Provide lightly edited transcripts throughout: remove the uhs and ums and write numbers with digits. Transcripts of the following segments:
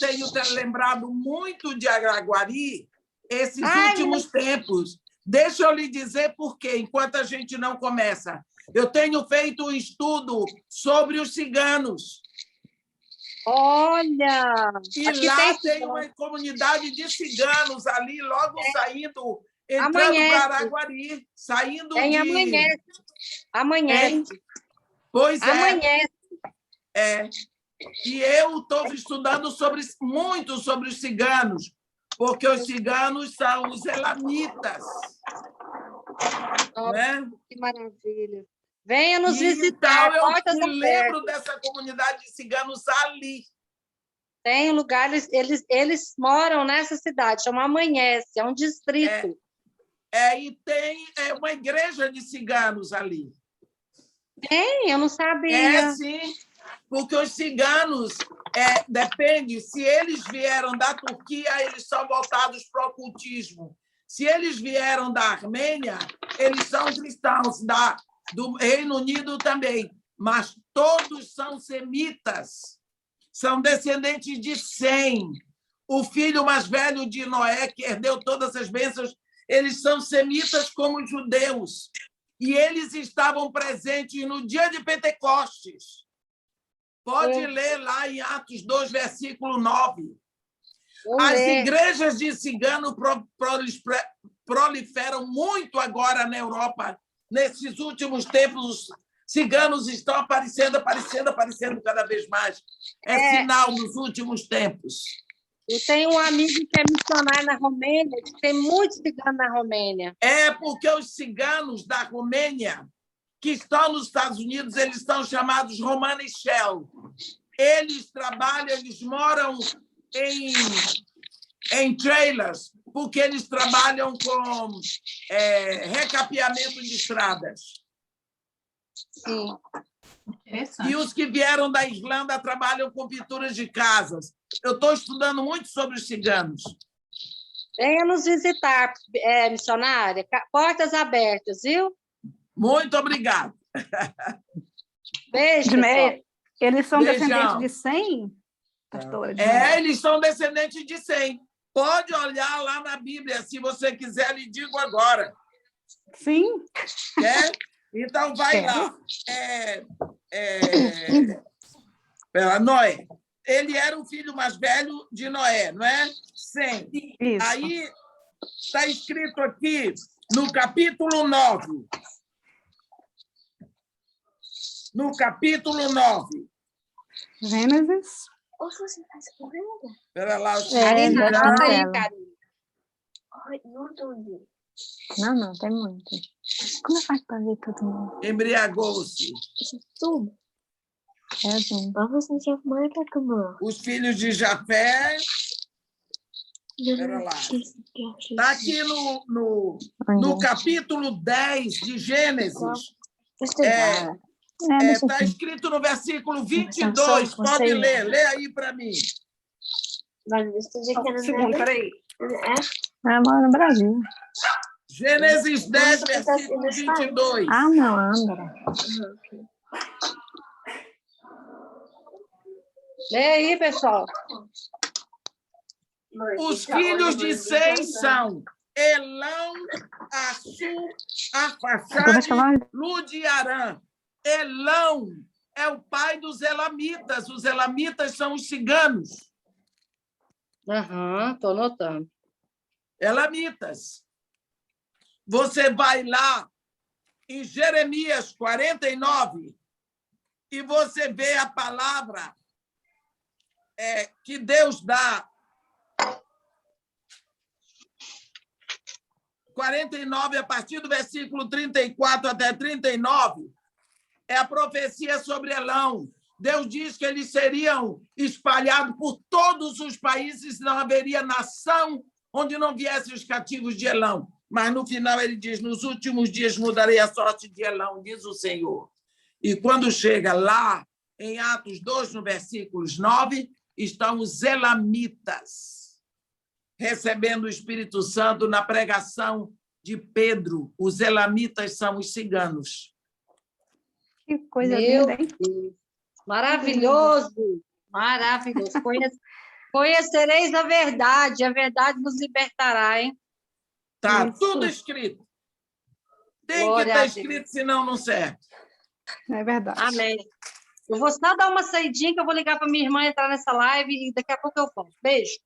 tenho lembrado muito de Araguari esses últimos tempos. Deixa eu lhe dizer por quê, enquanto a gente não começa. Eu tenho feito um estudo sobre os ciganos. Olha! E lá tem uma comunidade de ciganos ali, logo saindo, entrando para Araguari, saindo de... Amanhece. Pois é. Amanhece. E eu estou estudando muito sobre os ciganos, porque os ciganos são os elamitas. Nossa, né? Que maravilha. Venha nos visitar. Então, eu me lembro dessa comunidade de ciganos ali. Tem lugar, eles moram nessa cidade, chama Amanhece, é um distrito. E tem uma igreja de ciganos ali. Tem? Eu não sabia. Sim, porque os ciganos, depende, se eles vieram da Turquia, eles são voltados para o ocultismo. Se eles vieram da Armênia, eles são cristãos, do Reino Unido também, mas todos são semitas, são descendentes de Sem, o filho mais velho de Noé, que herdeu todas as bênçãos. Eles são semitas como os judeus, e eles estavam presentes no dia de Pentecostes. Pode ler lá em Atos 2, versículo 9. As igrejas de cigano proliferam muito agora na Europa. Nesses últimos tempos, os ciganos estão aparecendo cada vez mais. Sinal dos últimos tempos. Eu tenho um amigo que é missionário na Romênia, que tem muitos ciganos na Romênia. Porque os ciganos da Romênia, que estão nos Estados Unidos, eles são chamados Romanichel. Eles trabalham, eles moram em trailers, porque eles trabalham com recapeamento de estradas. Sim. E os que vieram da Irlanda trabalham com pinturas de casas. Eu estou estudando muito sobre os ciganos. Venha nos visitar, missionária. Portas abertas, viu? Muito obrigado. Beijo, eles são descendentes de Sem, pastora? Eles são descendentes de Sem. Pode olhar lá na Bíblia, se você quiser, lhe digo agora. Sim. Quer? Então, vai lá. Noé. Ele era o filho mais velho de Noé, não é? Sem. Isso. Aí está escrito aqui, no capítulo 9. No capítulo 9. Gênesis. Ou você faz correndo? Espera lá. Karina, anota aí, Karina. Não entendi. Não, tem muito. Como faz para ver todo mundo? Embriagou-se. Tudo. Assim. Os filhos de Jafé. Espera lá. Está aqui no capítulo 10 de Gênesis. Está escrito no versículo 22. Pode ler. Lê aí para mim. Segundo, peraí. Mora no Brasil. Gênesis 10, versículo 22. Não, André. Lê aí, pessoal. Os filhos de Sem são Elão, Assu, Arfaxade, Lud e Arã. Elão é o pai dos elamitas. Os elamitas são os ciganos. Estou anotando. Elamitas. Você vai lá em Jeremias 49 e você vê a palavra que Deus dá. 49, a partir do versículo 34 até 39, é a profecia sobre Elão. Deus diz que eles seriam espalhados por todos os países, não haveria nação onde não viessem os cativos de Elão. Mas, no final, ele diz, nos últimos dias mudarei a sorte de Elão, diz o Senhor. E quando chega lá, em Atos 2, no versículos 9, estão os elamitas, recebendo o Espírito Santo na pregação de Pedro. Os elamitas são os ciganos. Que coisa linda, hein? Maravilhoso! Maravilhoso. Conhecereis a verdade vos libertará, hein? Tá Isso. tudo escrito. Tem Glória que a estar Deus. escrito, senão não serve. É verdade. Amém. Eu vou só dar uma saidinha que eu vou ligar para minha irmã entrar nessa live e daqui a pouco eu volto. Beijo.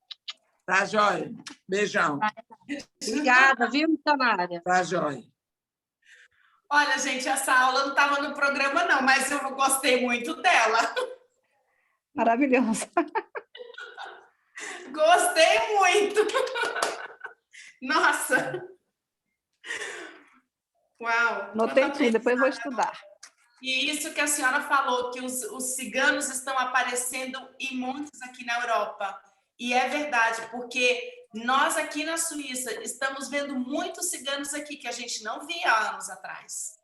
Tá, joia? Beijão. Obrigada, viu, missionária? Tá, joia. Olha, gente, essa aula não estava no programa, não, mas eu gostei muito dela. Maravilhoso. Gostei muito. Nossa. Uau. Notei quanta tudo, depois vou aprendizado. estudar. E isso que a senhora falou, que os ciganos estão aparecendo em montes aqui na Europa. E é verdade, porque nós aqui na Suíça estamos vendo muitos ciganos aqui que a gente não via há anos atrás.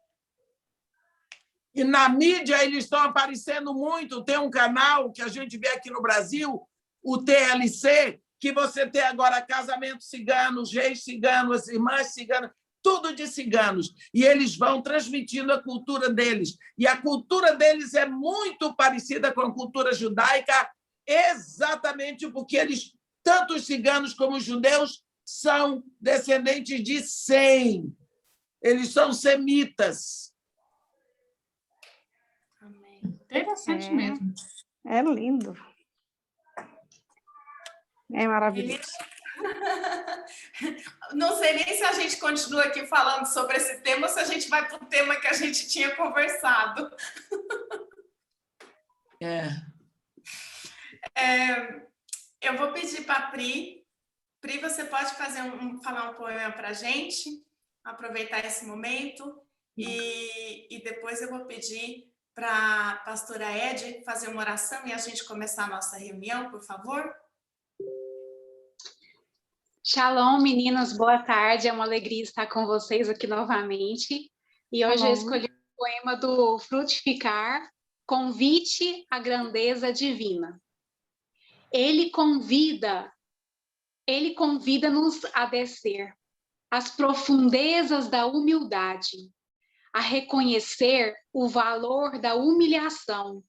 E na mídia eles estão aparecendo muito. Tem um canal que a gente vê aqui no Brasil, o TLC, que você tem agora casamentos ciganos, reis ciganos, irmãs ciganas, tudo de ciganos. E eles vão transmitindo a cultura deles. E a cultura deles é muito parecida com a cultura judaica, exatamente porque eles, tanto os ciganos como os judeus, são descendentes de Sem. Eles são semitas. Amém. Interessante É. mesmo. É lindo. É maravilhoso. Não sei nem se a gente continua aqui falando sobre esse tema ou se a gente vai para o tema que a gente tinha conversado. Eu vou pedir para a Pri. Pri, você pode falar um poema para a gente, aproveitar esse momento, e depois eu vou pedir para a pastora Ed fazer uma oração e a gente começar a nossa reunião, por favor. Shalom, meninas, boa tarde. É uma alegria estar com vocês aqui novamente. E hoje eu escolhi o poema do Frutificar, Convite à Grandeza Divina. Ele convida-nos a descer às profundezas da humildade, a reconhecer o valor da humilhação,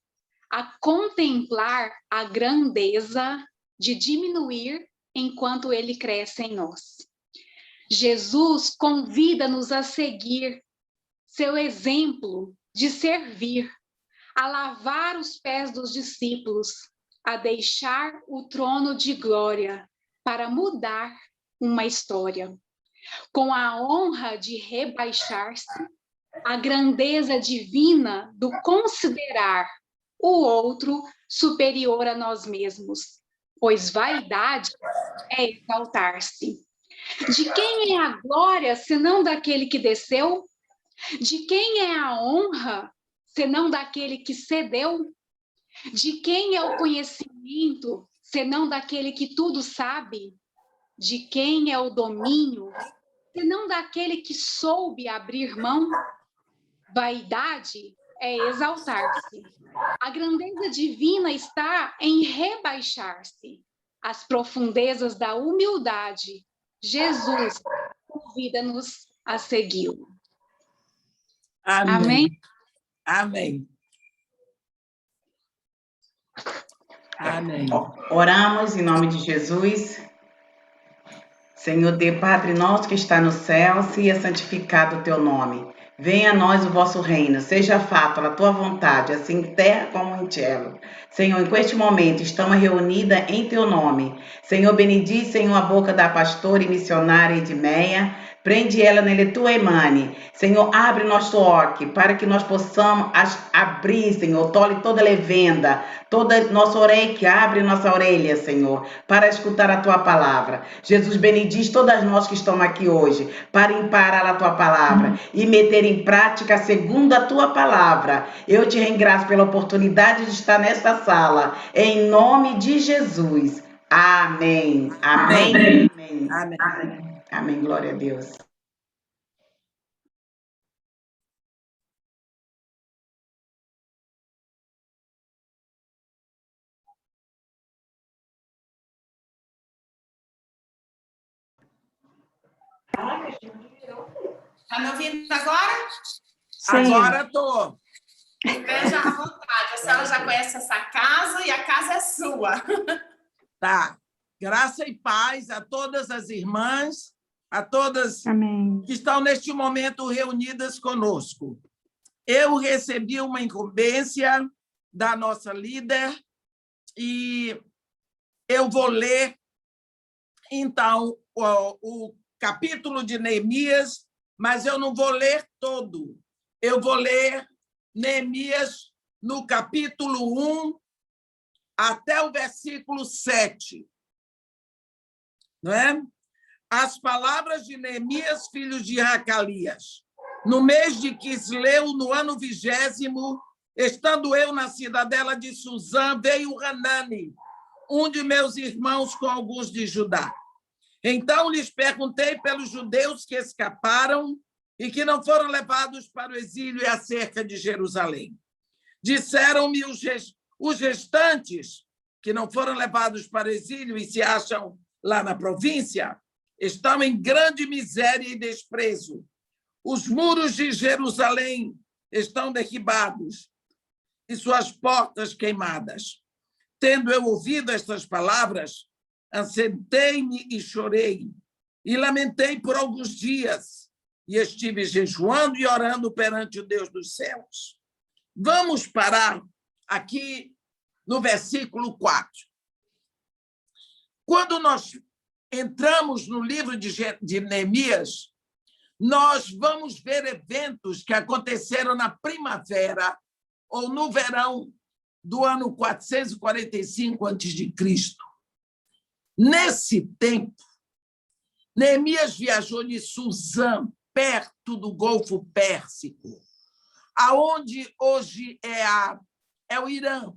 a contemplar a grandeza de diminuir enquanto ele cresce em nós. Jesus convida-nos a seguir seu exemplo de servir, a lavar os pés dos discípulos, a deixar o trono de glória para mudar uma história. Com a honra de rebaixar-se, a grandeza divina do considerar o outro superior a nós mesmos, pois vaidade é exaltar-se. De quem é a glória, senão daquele que desceu? De quem é a honra, senão daquele que cedeu? De quem é o conhecimento, senão daquele que tudo sabe? De quem é o domínio, senão daquele que soube abrir mão? Vaidade é exaltar-se. A grandeza divina está em rebaixar-se. As profundezas da humildade, Jesus convida-nos a segui-lo. Amém. Amém? Amém. Amém. Oramos em nome de Jesus. Senhor Deus, Padre nosso que está no céu, seja santificado o teu nome. Venha a nós o vosso reino, seja feita a tua vontade, assim em terra como em cielo. Senhor, em este momento estamos reunidas em teu nome. Senhor, bendiz, Senhor, a boca da pastora e missionária Edmeia. Prende ela nele tua emane. Senhor, abre nosso orque para que nós possamos abrir, Senhor, tole toda levenda, toda nossa orelha, que abre nossa orelha, Senhor, para escutar a tua palavra. Jesus, bendiz todas nós que estamos aqui hoje, para imparar a tua palavra e meter em prática segundo a tua palavra. Eu te rengraço pela oportunidade de estar nesta sala, em nome de Jesus. Amém. Amém. Amém. Amém. Amém. Amém. Glória a Deus. Está me ouvindo agora? Sim. Agora estou. Esteja à vontade. A senhora já conhece essa casa e a casa é sua. Tá. Graça e paz a todas as irmãs, a todas Amém. que estão neste momento reunidas conosco. Eu recebi uma incumbência da nossa líder e eu vou ler, então, o capítulo de Neemias, mas eu não vou ler todo. Eu vou ler Neemias no capítulo 1 até o versículo 7. Não é? As palavras de Neemias, filho de Racalias. No mês de Quisleu, no ano 20º, estando eu na cidadela de Suzã, veio Hanani, um de meus irmãos, com alguns de Judá. Então lhes perguntei pelos judeus que escaparam e que não foram levados para o exílio e acerca de Jerusalém. Disseram-me os restantes, que não foram levados para o exílio e se acham lá na província, estão em grande miséria e desprezo. Os muros de Jerusalém estão derribados e suas portas queimadas. Tendo eu ouvido estas palavras, assentei-me e chorei, e lamentei por alguns dias, e estive jejuando e orando perante o Deus dos céus. Vamos parar aqui no versículo 4. Quando nós entramos no livro de Neemias, nós vamos ver eventos que aconteceram na primavera ou no verão do ano 445 a.C. Nesse tempo, Neemias viajou de Suzã, perto do Golfo Pérsico, aonde hoje é o Irã,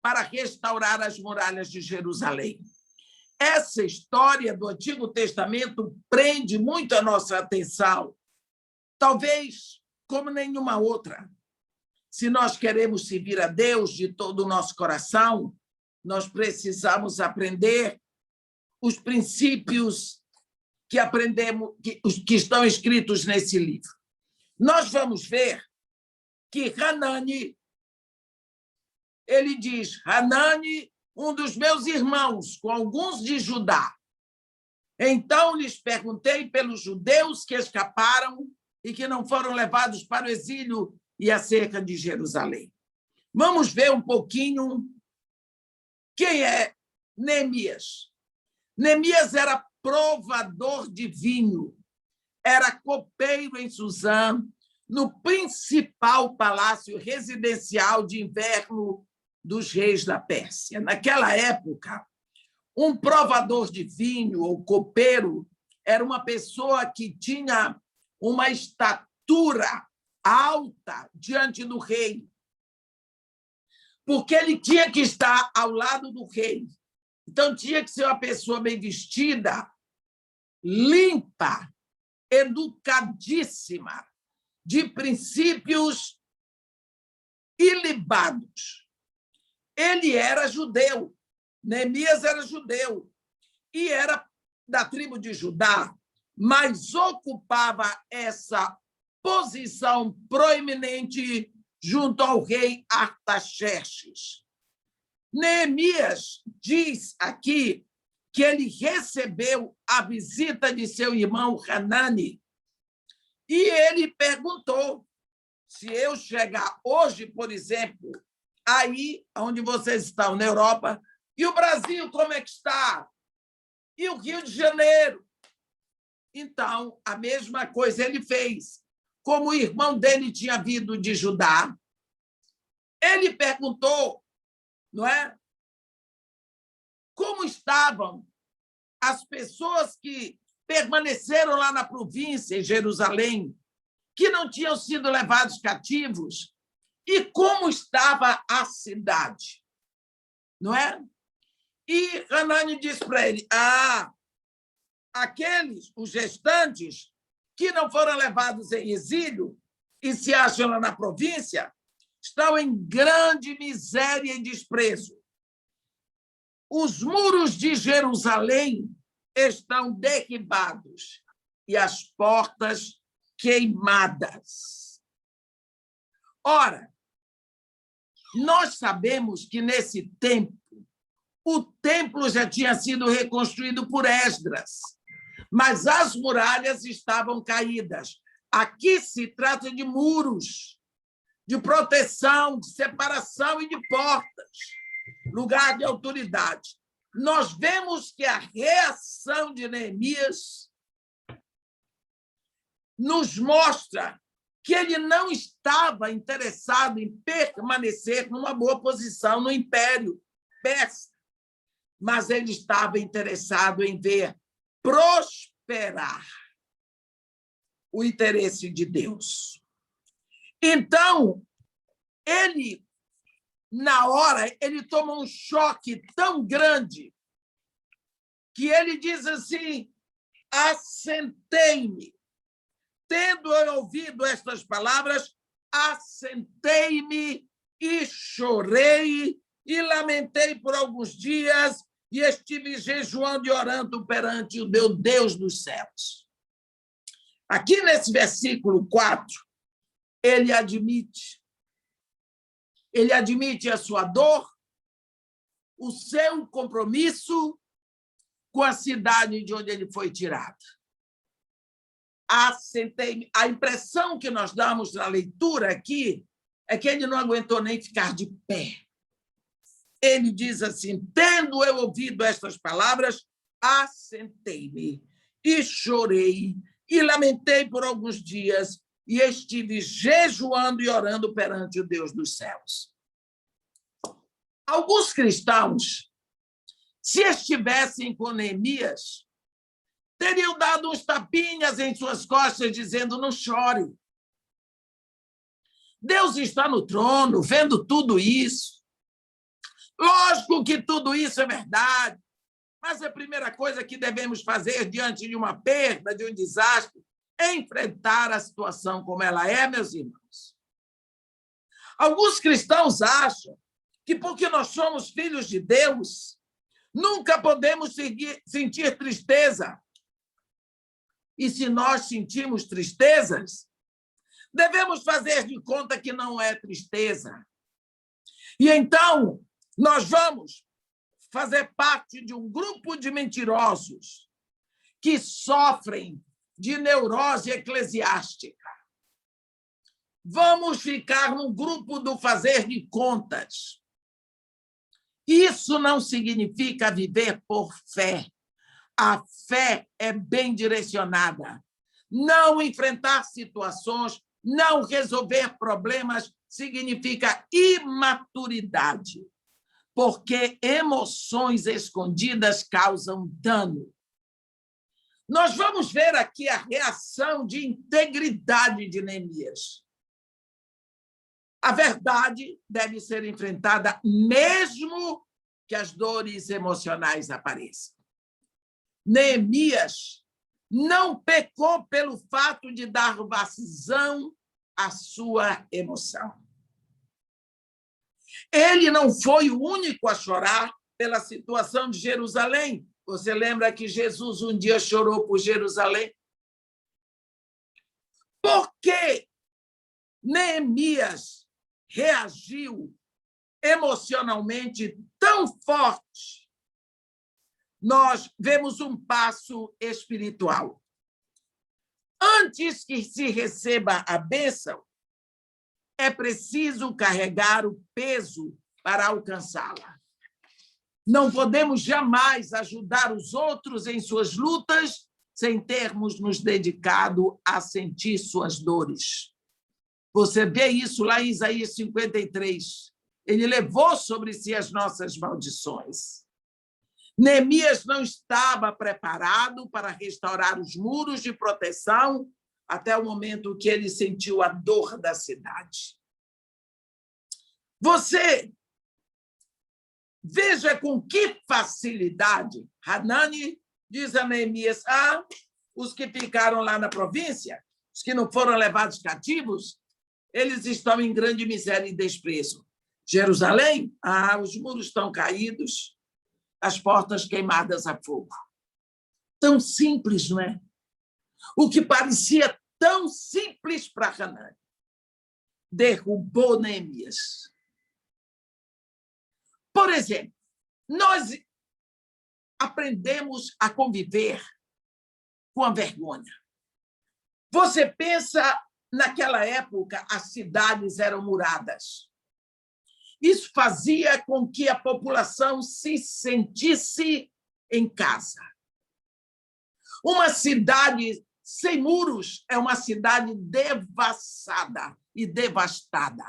para restaurar as muralhas de Jerusalém. Essa história do Antigo Testamento prende muito a nossa atenção, talvez como nenhuma outra. Se nós queremos servir a Deus de todo o nosso coração, nós precisamos aprender os princípios que aprendemos, que estão escritos nesse livro. Nós vamos ver que Hanani, ele diz, Hanani, um dos meus irmãos, com alguns de Judá. Então lhes perguntei pelos judeus que escaparam e que não foram levados para o exílio e acerca de Jerusalém. Vamos ver um pouquinho quem é Neemias. Neemias era provador de vinho, era copeiro em Suzã, no principal palácio residencial de inverno dos reis da Pérsia. Naquela época, um provador de vinho ou copeiro era uma pessoa que tinha uma estatura alta diante do rei, porque ele tinha que estar ao lado do rei. Então, tinha que ser uma pessoa bem vestida, limpa, educadíssima, de princípios ilibados. Ele era judeu, Neemias era judeu, e era da tribo de Judá, mas ocupava essa posição proeminente junto ao rei Artaxerxes. Neemias diz aqui que ele recebeu a visita de seu irmão Hanani e ele perguntou se eu chegar hoje, por exemplo, aí onde vocês estão, na Europa, e o Brasil como é que está? E o Rio de Janeiro? Então, a mesma coisa ele fez. Como o irmão dele tinha vindo de Judá, ele perguntou, não é? Como estavam as pessoas que permaneceram lá na província, em Jerusalém, que não tinham sido levados cativos, e como estava a cidade, não é? E Hanani disse para ele, aqueles, os restantes, que não foram levados em exílio e se acham lá na província, estão em grande miséria e desprezo. Os muros de Jerusalém estão derribados e as portas queimadas. Ora, nós sabemos que nesse tempo O templo já tinha sido reconstruído por Esdras, mas as muralhas estavam caídas. Aqui se trata de muros, de proteção, de separação e de portas, lugar de autoridade. Nós vemos que a reação de Neemias nos mostra que ele não estava interessado em permanecer numa boa posição no Império Persa, mas ele estava interessado em ver prosperar o interesse de Deus. Então, ele, na hora, ele toma um choque tão grande que ele diz assim: assentei-me. Tendo eu ouvido estas palavras, assentei-me e chorei e lamentei por alguns dias e estive jejuando e orando perante o meu Deus dos céus. Aqui nesse versículo 4, ele admite a sua dor, o seu compromisso com a cidade de onde ele foi tirado. Assentei-me. A impressão que nós damos na leitura aqui é que ele não aguentou nem ficar de pé. Ele diz assim: tendo eu ouvido estas palavras, assentei-me e chorei e lamentei por alguns dias e estive jejuando e orando perante o Deus dos céus. Alguns cristãos, se estivessem com Neemias, teriam dado uns tapinhas em suas costas, dizendo: não chore. Deus está no trono, vendo tudo isso. Lógico que tudo isso é verdade, mas a primeira coisa que devemos fazer diante de uma perda, de um desastre, é enfrentar a situação como ela é, meus irmãos. Alguns cristãos acham que, porque nós somos filhos de Deus, nunca podemos sentir tristeza. E se nós sentimos tristezas, devemos fazer de conta que não é tristeza. E então, nós vamos fazer parte de um grupo de mentirosos que sofrem de neurose eclesiástica. Vamos ficar no grupo do fazer de contas. Isso não significa viver por fé. A fé é bem direcionada. Não enfrentar situações, não resolver problemas, significa imaturidade, porque emoções escondidas causam dano. Nós vamos ver aqui a reação de integridade de Neemias. A verdade deve ser enfrentada mesmo que as dores emocionais apareçam. Neemias não pecou pelo fato de dar vazão à sua emoção. Ele não foi o único a chorar pela situação de Jerusalém. Você lembra que Jesus um dia chorou por Jerusalém? Por que Neemias reagiu emocionalmente tão forte? Nós vemos um passo espiritual. Antes que se receba a bênção, é preciso carregar o peso para alcançá-la. Não podemos jamais ajudar os outros em suas lutas sem termos nos dedicado a sentir suas dores. Você vê isso lá em Isaías 53. Ele levou sobre si as nossas maldições. Neemias não estava preparado para restaurar os muros de proteção até o momento que ele sentiu a dor da cidade. Você veja com que facilidade Hanani diz a Neemias: os que ficaram lá na província, os que não foram levados cativos, eles estão em grande miséria e desprezo. Jerusalém, os muros estão caídos, as portas queimadas a fogo. Tão simples, não é? O que parecia tão simples para Hanani derrubou Neemias. Por exemplo, Nós aprendemos a conviver com a vergonha. Você pensa, naquela época, as cidades eram muradas. Isso fazia com que a população se sentisse em casa. Uma cidade sem muros é uma cidade devassada e devastada.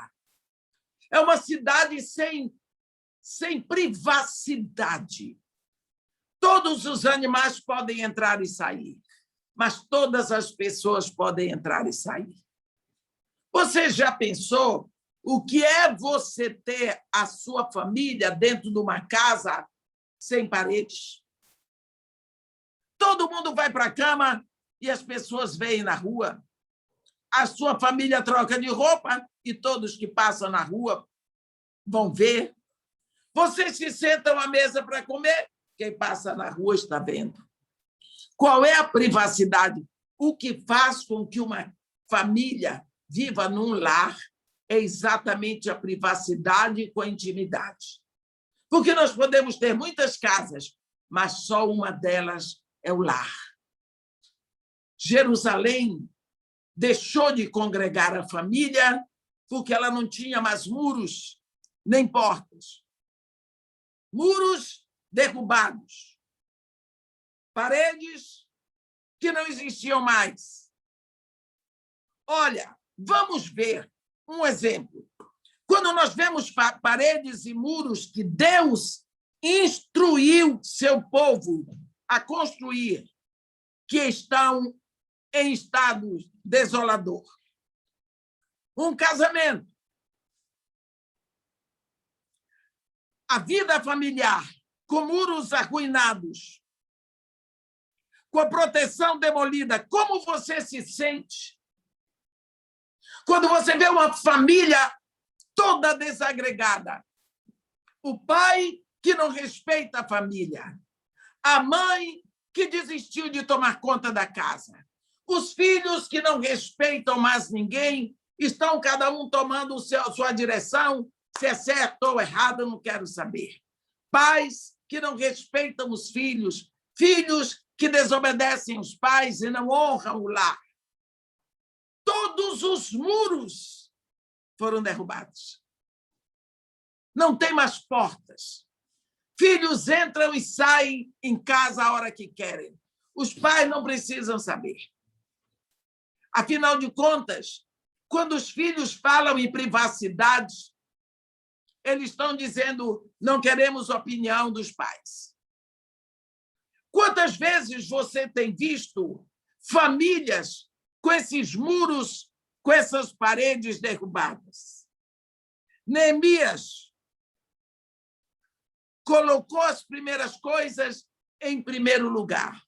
É uma cidade sem privacidade. Todos os animais podem entrar e sair, mas todas as pessoas podem entrar e sair. Você já pensou o que é você ter a sua família dentro de uma casa sem paredes? Todo mundo vai para a cama e as pessoas veem na rua. A sua família troca de roupa e todos que passam na rua vão ver. Vocês se sentam à mesa para comer, quem passa na rua está vendo. Qual é a privacidade? O que faz com que uma família viva num lar é exatamente a privacidade com a intimidade. Porque nós podemos ter muitas casas, mas só uma delas é o lar. Jerusalém deixou de congregar a família porque ela não tinha mais muros nem portas. Muros derrubados. Paredes que não existiam mais. Olha, vamos ver um exemplo. Quando nós vemos paredes e muros que Deus instruiu seu povo a construir, que estão em estado desolador. Um casamento. A vida familiar, com muros arruinados, com a proteção demolida, como você se sente? Quando você vê uma família toda desagregada, o pai que não respeita a família, a mãe que desistiu de tomar conta da casa, os filhos que não respeitam mais ninguém, estão cada um tomando sua direção, se é certo ou errado, eu não quero saber. Pais que não respeitam os filhos, filhos que desobedecem os pais e não honram o lar. Todos os muros foram derrubados. Não tem mais portas. Filhos entram e saem em casa a hora que querem. Os pais não precisam saber. Afinal de contas, quando os filhos falam em privacidade, eles estão dizendo, não queremos opinião dos pais. Quantas vezes você tem visto famílias com esses muros, com essas paredes derrubadas? Neemias colocou as primeiras coisas em primeiro lugar.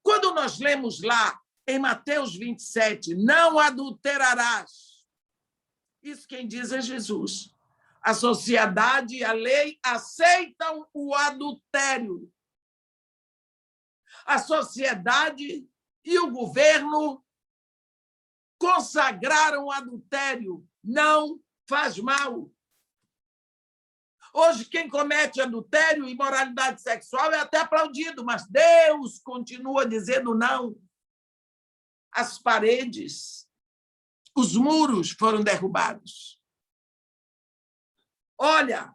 Quando nós lemos lá em Mateus 27, não adulterarás. Isso quem diz é Jesus. A sociedade e a lei aceitam o adultério. A sociedade e o governo consagraram o adultério. Não faz mal. Hoje, quem comete adultério e imoralidade sexual é até aplaudido, mas Deus continua dizendo não. As paredes, os muros foram derrubados. Olha,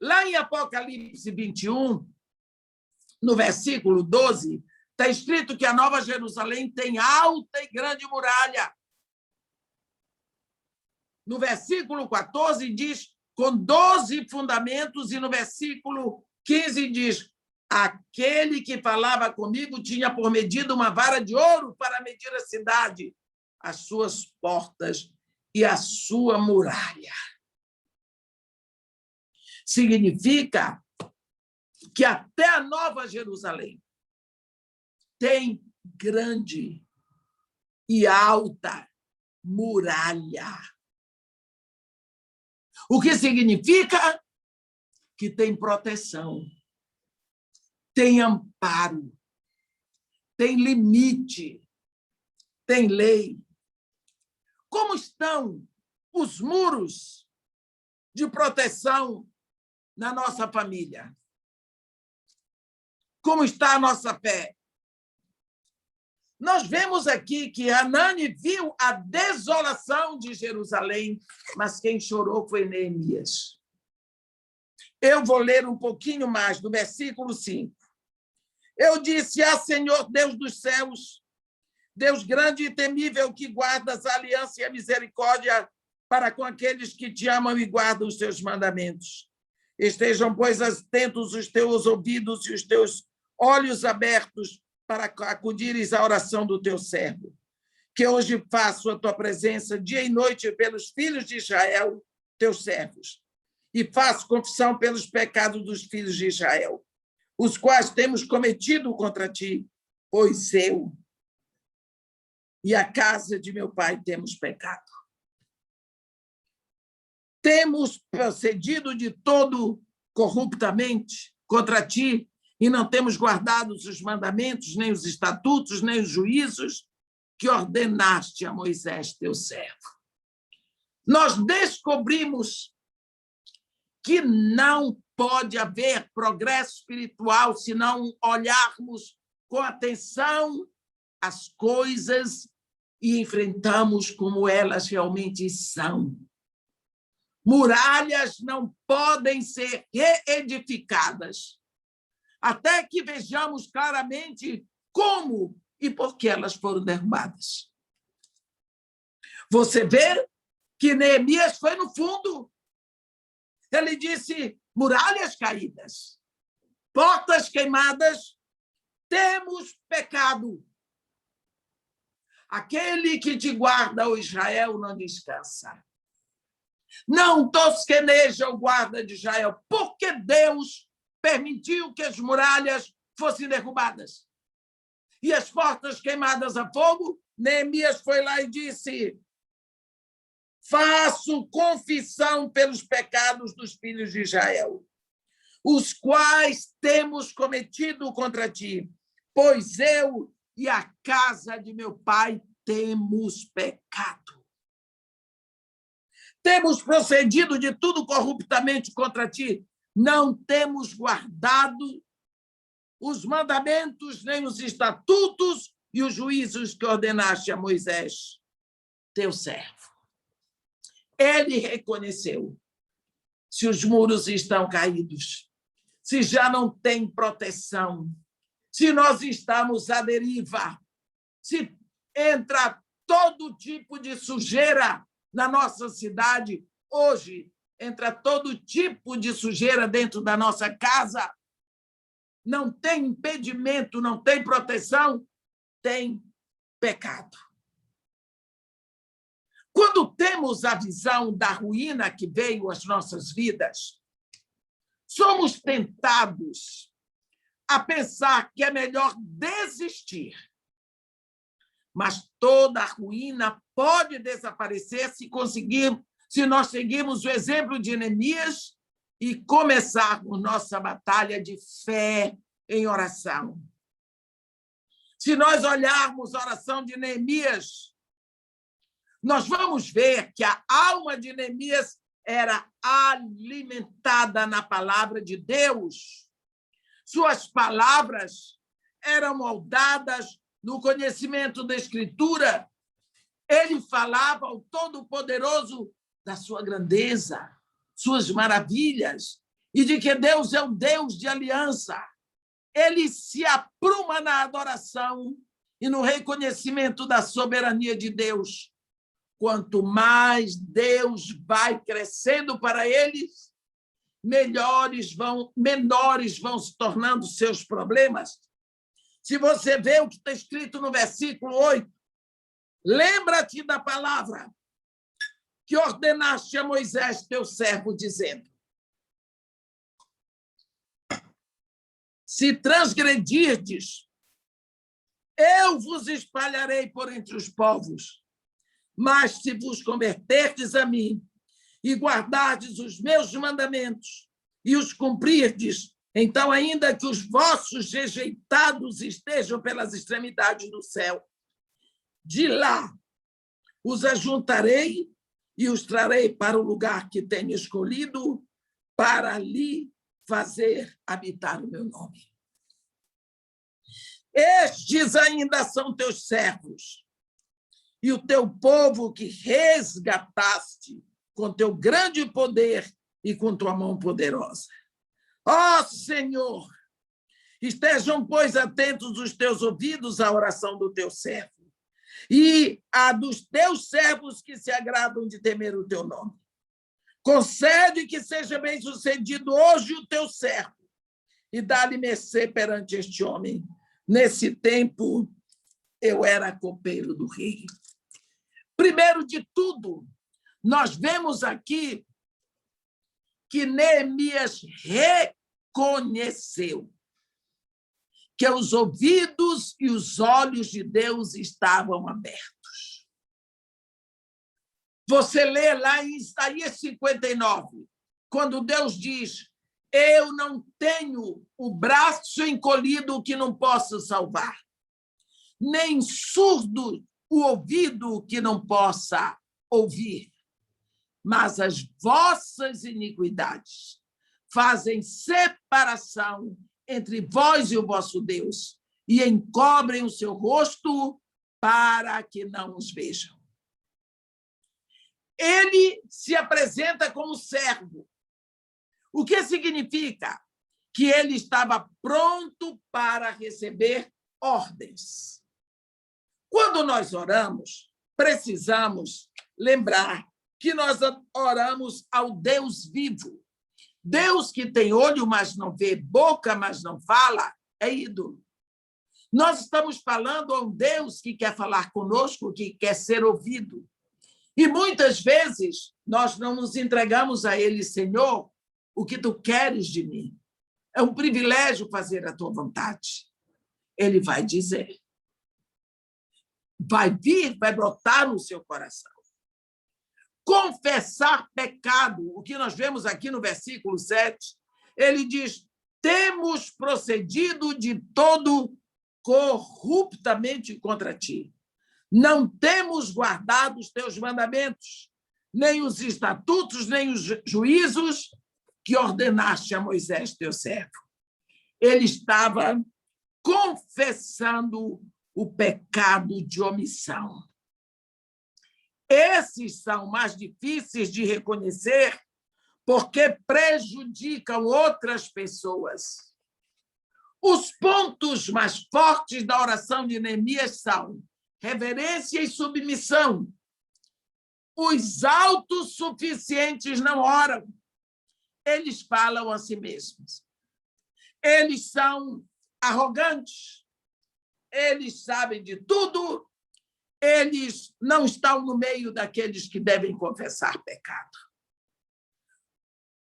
lá em Apocalipse 21, no versículo 12, está escrito que a Nova Jerusalém tem alta e grande muralha. No versículo 14 diz, com 12 fundamentos, e no versículo 15 diz, aquele que falava comigo tinha por medida uma vara de ouro para medir a cidade, as suas portas e a sua muralha. Significa que até a Nova Jerusalém tem grande e alta muralha. O que significa que tem proteção, tem amparo, tem limite, tem lei. Como estão os muros de proteção na nossa família? Como está a nossa fé? Nós vemos aqui que Hanani viu a desolação de Jerusalém, mas quem chorou foi Neemias. Eu vou ler um pouquinho mais, do versículo 5. Eu disse: Senhor, Deus dos céus, Deus grande e temível, que guardas a aliança e a misericórdia para com aqueles que te amam e guardam os teus mandamentos. Estejam, pois, atentos os teus ouvidos e os teus olhos abertos para acudires à oração do teu servo, que hoje faço a tua presença dia e noite pelos filhos de Israel, teus servos, e faço confissão pelos pecados dos filhos de Israel, os quais temos cometido contra ti, pois eu e a casa de meu pai temos pecado. Temos procedido de todo corruptamente contra ti, e não temos guardado os mandamentos, nem os estatutos, nem os juízos que ordenaste a Moisés, teu servo. Nós descobrimos que não pode haver progresso espiritual se não olharmos com atenção as coisas e enfrentamos como elas realmente são. Muralhas não podem ser reedificadas até que vejamos claramente como e por que elas foram derrubadas. Você vê que Neemias foi no fundo. Ele disse: muralhas caídas, portas queimadas, temos pecado. Aquele que te guarda, ó Israel, não descansa. Não tosqueneja o guarda de Israel, porque Deus permitiu que as muralhas fossem derrubadas e as portas queimadas a fogo. Neemias foi lá e disse: faço confissão pelos pecados dos filhos de Israel, os quais temos cometido contra ti, pois eu e a casa de meu pai temos pecado. Temos procedido de tudo corruptamente contra ti, não temos guardado os mandamentos, nem os estatutos e os juízos que ordenaste a Moisés, teu servo. Ele reconheceu se os muros estão caídos, se já não tem proteção, se nós estamos à deriva, se entra todo tipo de sujeira na nossa cidade. Hoje entra todo tipo de sujeira dentro da nossa casa. Não tem impedimento, não tem proteção, tem pecado. Quando temos a visão da ruína que veio às nossas vidas, somos tentados a pensar que é melhor desistir. Mas toda a ruína pode desaparecer se nós seguirmos o exemplo de Neemias e começarmos nossa batalha de fé em oração. Se nós olharmos a oração de Neemias, nós vamos ver que a alma de Neemias era alimentada na palavra de Deus. Suas palavras eram moldadas no conhecimento da Escritura. Ele falava ao Todo-Poderoso da sua grandeza, suas maravilhas, e de que Deus é um Deus de aliança. Ele se apruma na adoração e no reconhecimento da soberania de Deus. Quanto mais Deus vai crescendo para eles, menores vão se tornando seus problemas. Se você vê o que está escrito no versículo 8, lembra-te da palavra que ordenaste a Moisés, teu servo, dizendo: se transgredirdes, eu vos espalharei por entre os povos. Mas se vos converterdes a mim e guardardes os meus mandamentos e os cumprirdes, então, ainda que os vossos rejeitados estejam pelas extremidades do céu, de lá os ajuntarei e os trarei para o lugar que tenho escolhido, para ali fazer habitar o meu nome. Estes ainda são teus servos, e o teu povo que resgataste com teu grande poder e com tua mão poderosa. Ó Senhor, estejam, pois, atentos os teus ouvidos à oração do teu servo e a dos teus servos que se agradam de temer o teu nome. Concede que seja bem-sucedido hoje o teu servo e dá-lhe mercê perante este homem. Nesse tempo, eu era copeiro do rei. Primeiro de tudo, nós vemos aqui que Neemias reconheceu que os ouvidos e os olhos de Deus estavam abertos. Você lê lá em Isaías 59, quando Deus diz: eu não tenho o braço encolhido que não possa salvar, nem surdo o ouvido que não possa ouvir, mas as vossas iniquidades fazem separação entre vós e o vosso Deus, e encobrem o seu rosto para que não os vejam. Ele se apresenta como servo, o que significa que ele estava pronto para receber ordens. Quando nós oramos, precisamos lembrar que nós oramos ao Deus vivo. Deus que tem olho, mas não vê, boca, mas não fala, é ídolo. Nós estamos falando a um Deus que quer falar conosco, que quer ser ouvido. E muitas vezes nós não nos entregamos a Ele: Senhor, o que tu queres de mim? É um privilégio fazer a tua vontade. Ele vai dizer. Vai vir, vai brotar no seu coração. Confessar pecado, o que nós vemos aqui no versículo 7, ele diz: temos procedido de todo corruptamente contra ti. Não temos guardado os teus mandamentos, nem os estatutos, nem os juízos que ordenaste a Moisés, teu servo. Ele estava confessando o pecado de omissão. Esses são mais difíceis de reconhecer porque prejudicam outras pessoas. Os pontos mais fortes da oração de Neemias são reverência e submissão. Os autossuficientes não oram. Eles falam a si mesmos. Eles são arrogantes. Eles sabem de tudo. Eles não estão no meio daqueles que devem confessar pecado.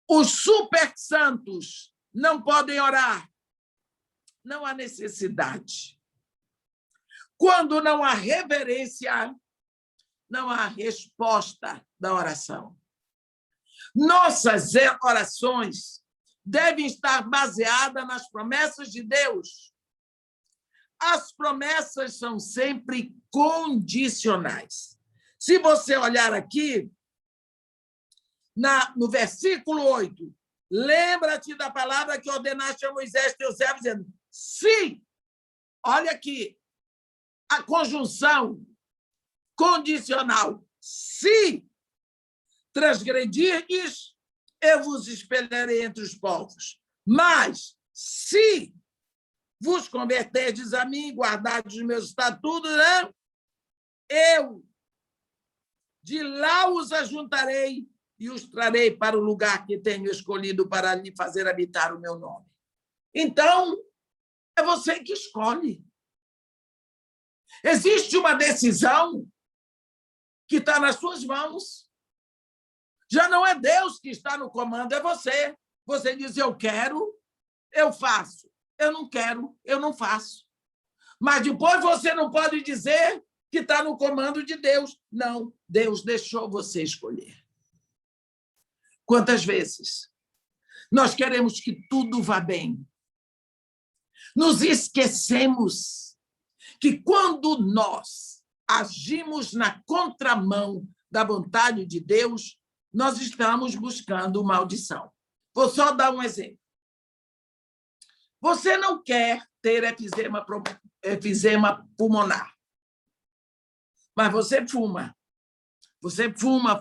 Os super santos não podem orar. Não há necessidade. Quando não há reverência, não há resposta da oração. Nossas orações devem estar baseadas nas promessas de Deus. As promessas são sempre condicionais. Se você olhar aqui, no versículo 8, lembra-te da palavra que ordenaste a Moisés, teu servo, dizendo: se, olha aqui, a conjunção condicional, se transgredirdes, eu vos espalharei entre os povos. Mas, se vos converterdes a mim, guardardes os meus estatutos, né? Eu de lá os ajuntarei e os trarei para o lugar que tenho escolhido para lhe fazer habitar o meu nome. Então, é você que escolhe. Existe uma decisão que está nas suas mãos. Já não é Deus que está no comando, é você. Você diz: eu quero, eu faço. Eu não quero, eu não faço. Mas depois você não pode dizer que está no comando de Deus. Não, Deus deixou você escolher. Quantas vezes nós queremos que tudo vá bem? Nos esquecemos que quando nós agimos na contramão da vontade de Deus, nós estamos buscando maldição. Vou só dar um exemplo. Você não quer ter efizema pulmonar, mas você fuma. Você fuma.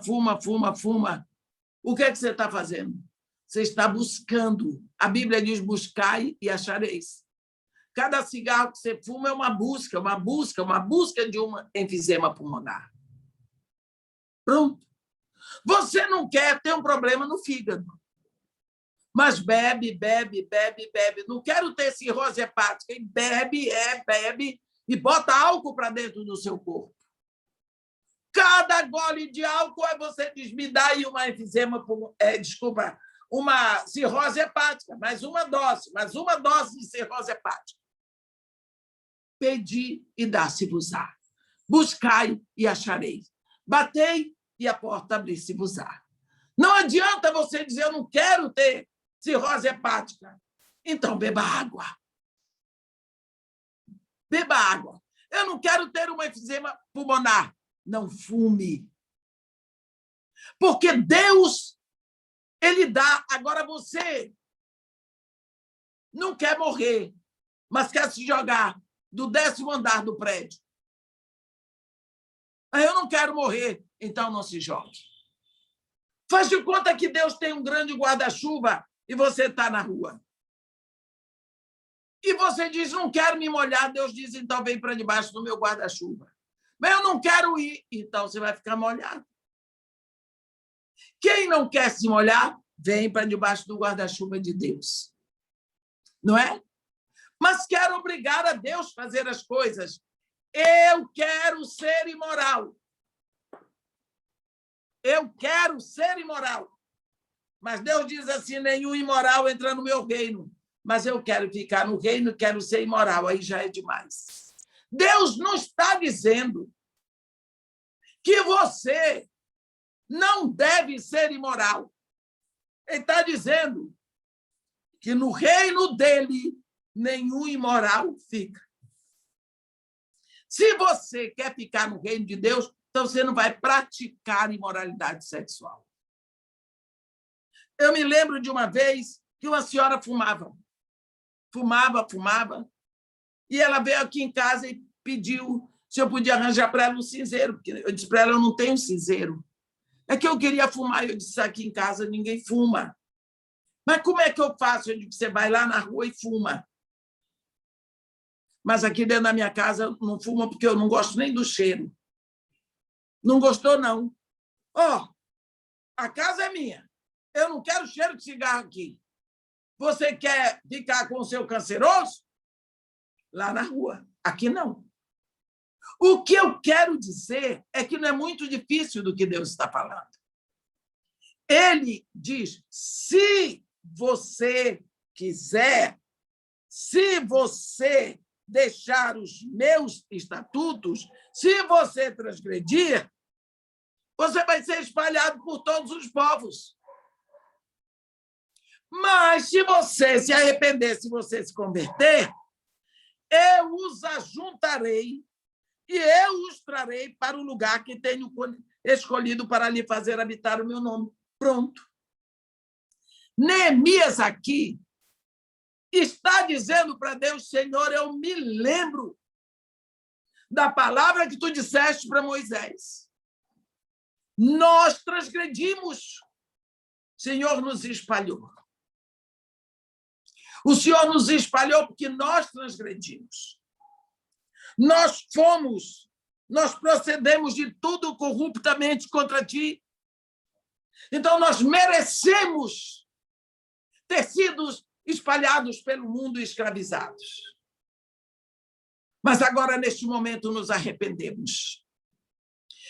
O que é que você está fazendo? Você está buscando. A Bíblia diz: buscai e achareis. Cada cigarro que você fuma é uma busca de um enfisema pulmonar. Pronto. Você não quer ter um problema no fígado, mas bebe. Não quero ter cirrose hepática. E bebe, e bota álcool para dentro do seu corpo. Cada gole de álcool você diz: me dá aí uma uma cirrose hepática, mais uma dose de cirrose hepática. Pedi e dá-se-vos-á. Buscai e achareis. Batei e a porta abrir-se-vos-á. Não adianta você dizer: eu não quero ter cirrose hepática. Então, beba água. Beba água. Eu não quero ter uma enfisema pulmonar. Não fume. Porque Deus, ele dá. Agora você não quer morrer, mas quer se jogar do 10º andar do prédio. Eu não quero morrer, então não se jogue. Faz de conta que Deus tem um grande guarda-chuva e você está na rua. E você diz: não quero me molhar. Deus diz: então vem para debaixo do meu guarda-chuva. Mas eu não quero ir, então você vai ficar molhado. Quem não quer se molhar, vem para debaixo do guarda-chuva de Deus. Não é? Mas quero obrigar a Deus a fazer as coisas. Eu quero ser imoral. Eu quero ser imoral. Mas Deus diz assim: nenhum imoral entra no meu reino. Mas eu quero ficar no reino, quero ser imoral. Aí já é demais. Deus não está dizendo que você não deve ser imoral. Ele está dizendo que no reino dele nenhum imoral fica. Se você quer ficar no reino de Deus, então você não vai praticar imoralidade sexual. Eu me lembro de uma vez que uma senhora fumava, e ela veio aqui em casa e pediu se eu podia arranjar para ela um cinzeiro, porque eu disse para ela: eu não tenho cinzeiro. É que eu queria fumar. Eu disse: aqui em casa ninguém fuma. Mas como é que eu faço? Eu disse: você vai lá na rua e fuma. Mas aqui dentro da minha casa eu não fumo porque eu não gosto nem do cheiro. Não gostou, não. A casa é minha. Eu não quero cheiro de cigarro aqui. Você quer ficar com o seu canceroso? Lá na rua. Aqui não. O que eu quero dizer é que não é muito difícil do que Deus está falando. Ele diz: se você quiser, se você deixar os meus estatutos, se você transgredir, você vai ser espalhado por todos os povos. Mas se você se arrepender, se você se converter, eu os ajuntarei e eu os trarei para o lugar que tenho escolhido para lhe fazer habitar o meu nome. Pronto. Neemias aqui está dizendo para Deus: Senhor, eu me lembro da palavra que tu disseste para Moisés. Nós transgredimos. O Senhor nos espalhou. O Senhor nos espalhou porque nós transgredimos. Nós procedemos de tudo corruptamente contra ti. Então, nós merecemos ter sido espalhados pelo mundo e escravizados. Mas agora, neste momento, nos arrependemos.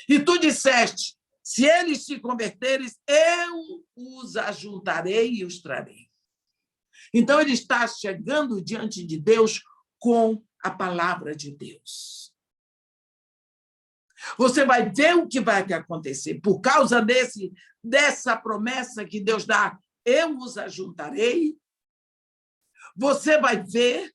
E tu disseste: se eles se converterem, eu os ajuntarei e os trarei. Então, ele está chegando diante de Deus com a palavra de Deus. Você vai ver o que vai acontecer. Por causa dessa promessa que Deus dá: eu os ajuntarei. Você vai ver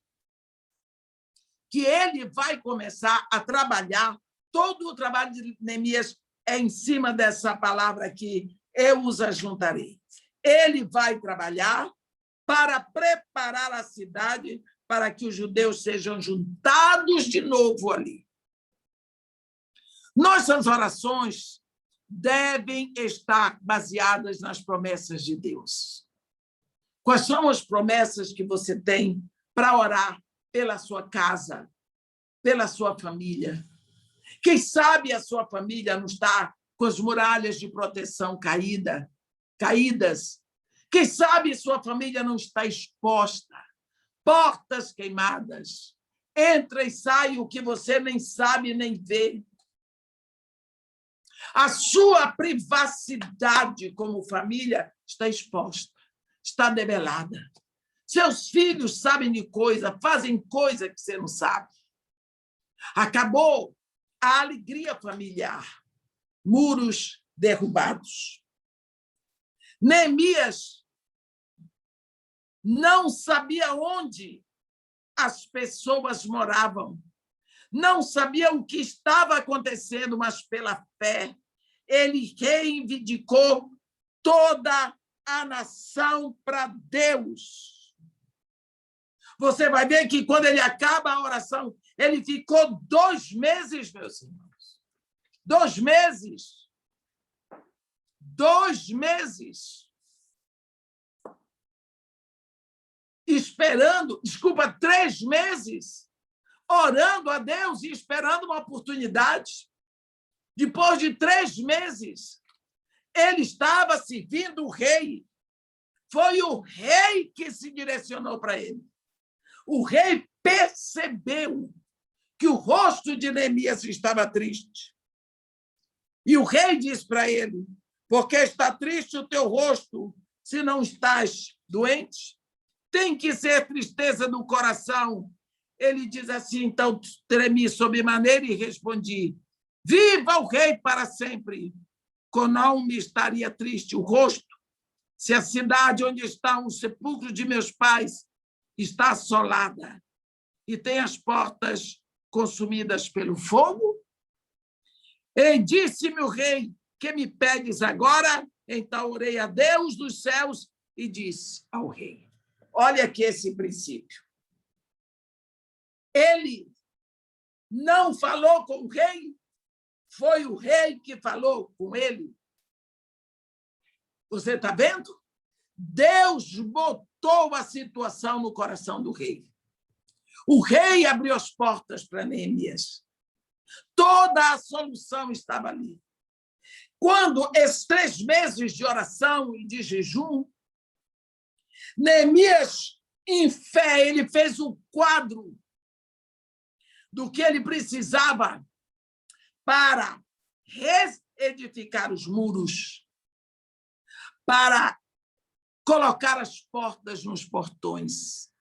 que ele vai começar a trabalhar. Todo o trabalho de Neemias é em cima dessa palavra aqui: eu os ajuntarei. ele vai trabalhar para preparar a cidade para que os judeus sejam juntados de novo ali. Nossas orações devem estar baseadas nas promessas de Deus. Quais são as promessas que você tem para orar pela sua casa, pela sua família? Quem sabe a sua família não está com as muralhas de proteção caídas? Quem sabe sua família não está exposta? Portas queimadas. Entra e sai o que você nem sabe nem vê. A sua privacidade como família está exposta, está debelada. Seus filhos sabem de coisa, fazem coisa que você não sabe. Acabou a alegria familiar. Muros derrubados. Neemias não sabia onde as pessoas moravam. Não sabia o que estava acontecendo, mas pela fé, ele reivindicou toda a nação para Deus. Você vai ver que, quando ele acaba a oração, ele ficou 2 meses, meus irmãos. 2 meses. 2 meses. Esperando, 3 meses, orando a Deus e esperando uma oportunidade. Depois de 3 meses, ele estava servindo o rei. Foi o rei que se direcionou para ele. O rei percebeu que o rosto de Neemias estava triste. E o rei disse para ele: por que está triste o teu rosto, se não estás doente? Tem que ser tristeza do coração. Ele diz assim: então tremi sobremaneira e respondi: viva o rei para sempre! Não me estaria triste o rosto se a cidade onde está o sepulcro de meus pais está assolada e tem as portas consumidas pelo fogo? E disse-me o rei: que me pedes agora? Então orei a Deus dos céus e disse ao rei. Olha aqui esse princípio. Ele não falou com o rei, foi o rei que falou com ele. Você está vendo? Deus botou a situação no coração do rei. O rei abriu as portas para Neemias. Toda a solução estava ali. Quando esses 3 meses de oração e de jejum, Neemias, em fé, ele fez um quadro do que ele precisava para reedificar os muros, para colocar as portas nos portões.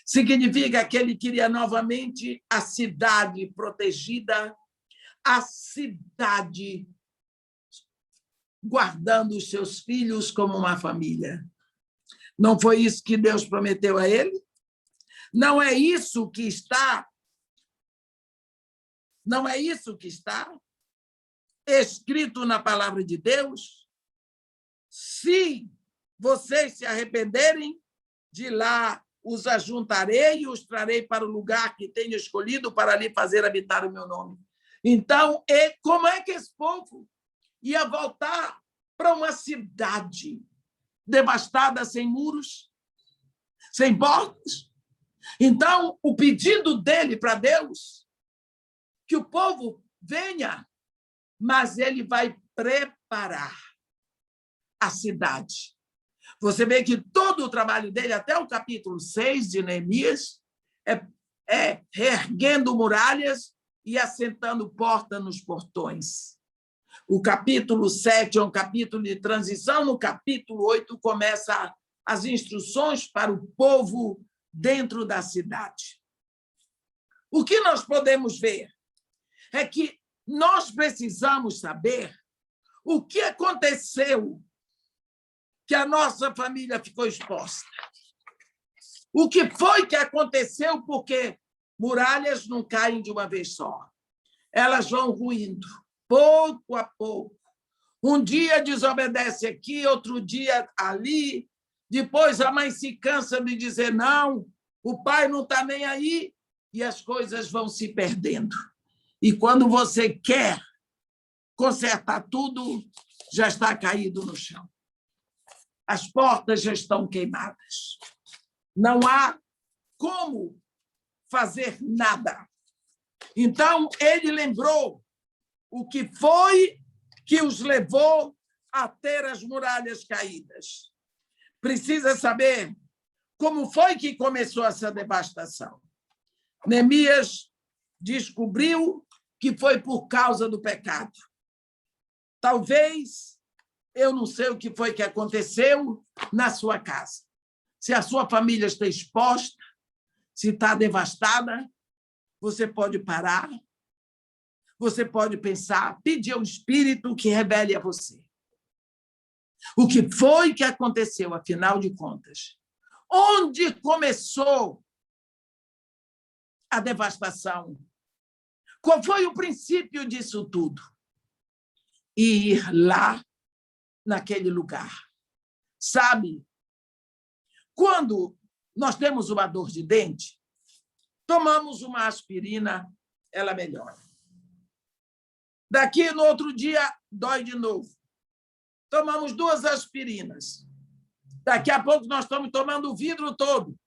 Significa que ele queria novamente a cidade protegida, a cidade guardando os seus filhos como uma família. Não foi isso que Deus prometeu a ele? Não é isso que está? Não é isso que está escrito na palavra de Deus? Se vocês se arrependerem, de lá os ajuntarei e os trarei para o lugar que tenho escolhido para ali fazer habitar o meu nome. Então, como é que esse povo ia voltar para uma cidade devastada, sem muros, sem portas? Então, o pedido dele para Deus, que o povo venha, mas ele vai preparar a cidade. Você vê que todo o trabalho dele, até o capítulo 6 de Neemias, é reerguendo muralhas e assentando porta nos portões. O capítulo 7 é um capítulo de transição. No capítulo 8 começa as instruções para o povo dentro da cidade. O que nós podemos ver é que nós precisamos saber o que aconteceu que a nossa família ficou exposta. O que foi que aconteceu? Porque muralhas não caem de uma vez só. Elas vão ruindo, pouco a pouco. Um dia desobedece aqui, outro dia ali. Depois a mãe se cansa de dizer não, o pai não está nem aí, e as coisas vão se perdendo. E quando você quer consertar tudo, já está caído no chão. As portas já estão queimadas. Não há como fazer nada. Então, ele lembrou o que foi que os levou a ter as muralhas caídas. Precisa saber como foi que começou essa devastação. Neemias descobriu que foi por causa do pecado. Talvez, eu não sei o que foi que aconteceu na sua casa. Se a sua família está exposta, se está devastada, você pode parar, você pode pensar, pedir ao Espírito que revele a você. O que foi que aconteceu, afinal de contas? Onde começou a devastação? Qual foi o princípio disso tudo? E ir lá, naquele lugar. Sabe, quando nós temos uma dor de dente, tomamos uma aspirina, ela melhora. Daqui, no outro dia, dói de novo. Tomamos 2 aspirinas. Daqui a pouco nós estamos tomando o vidro todo.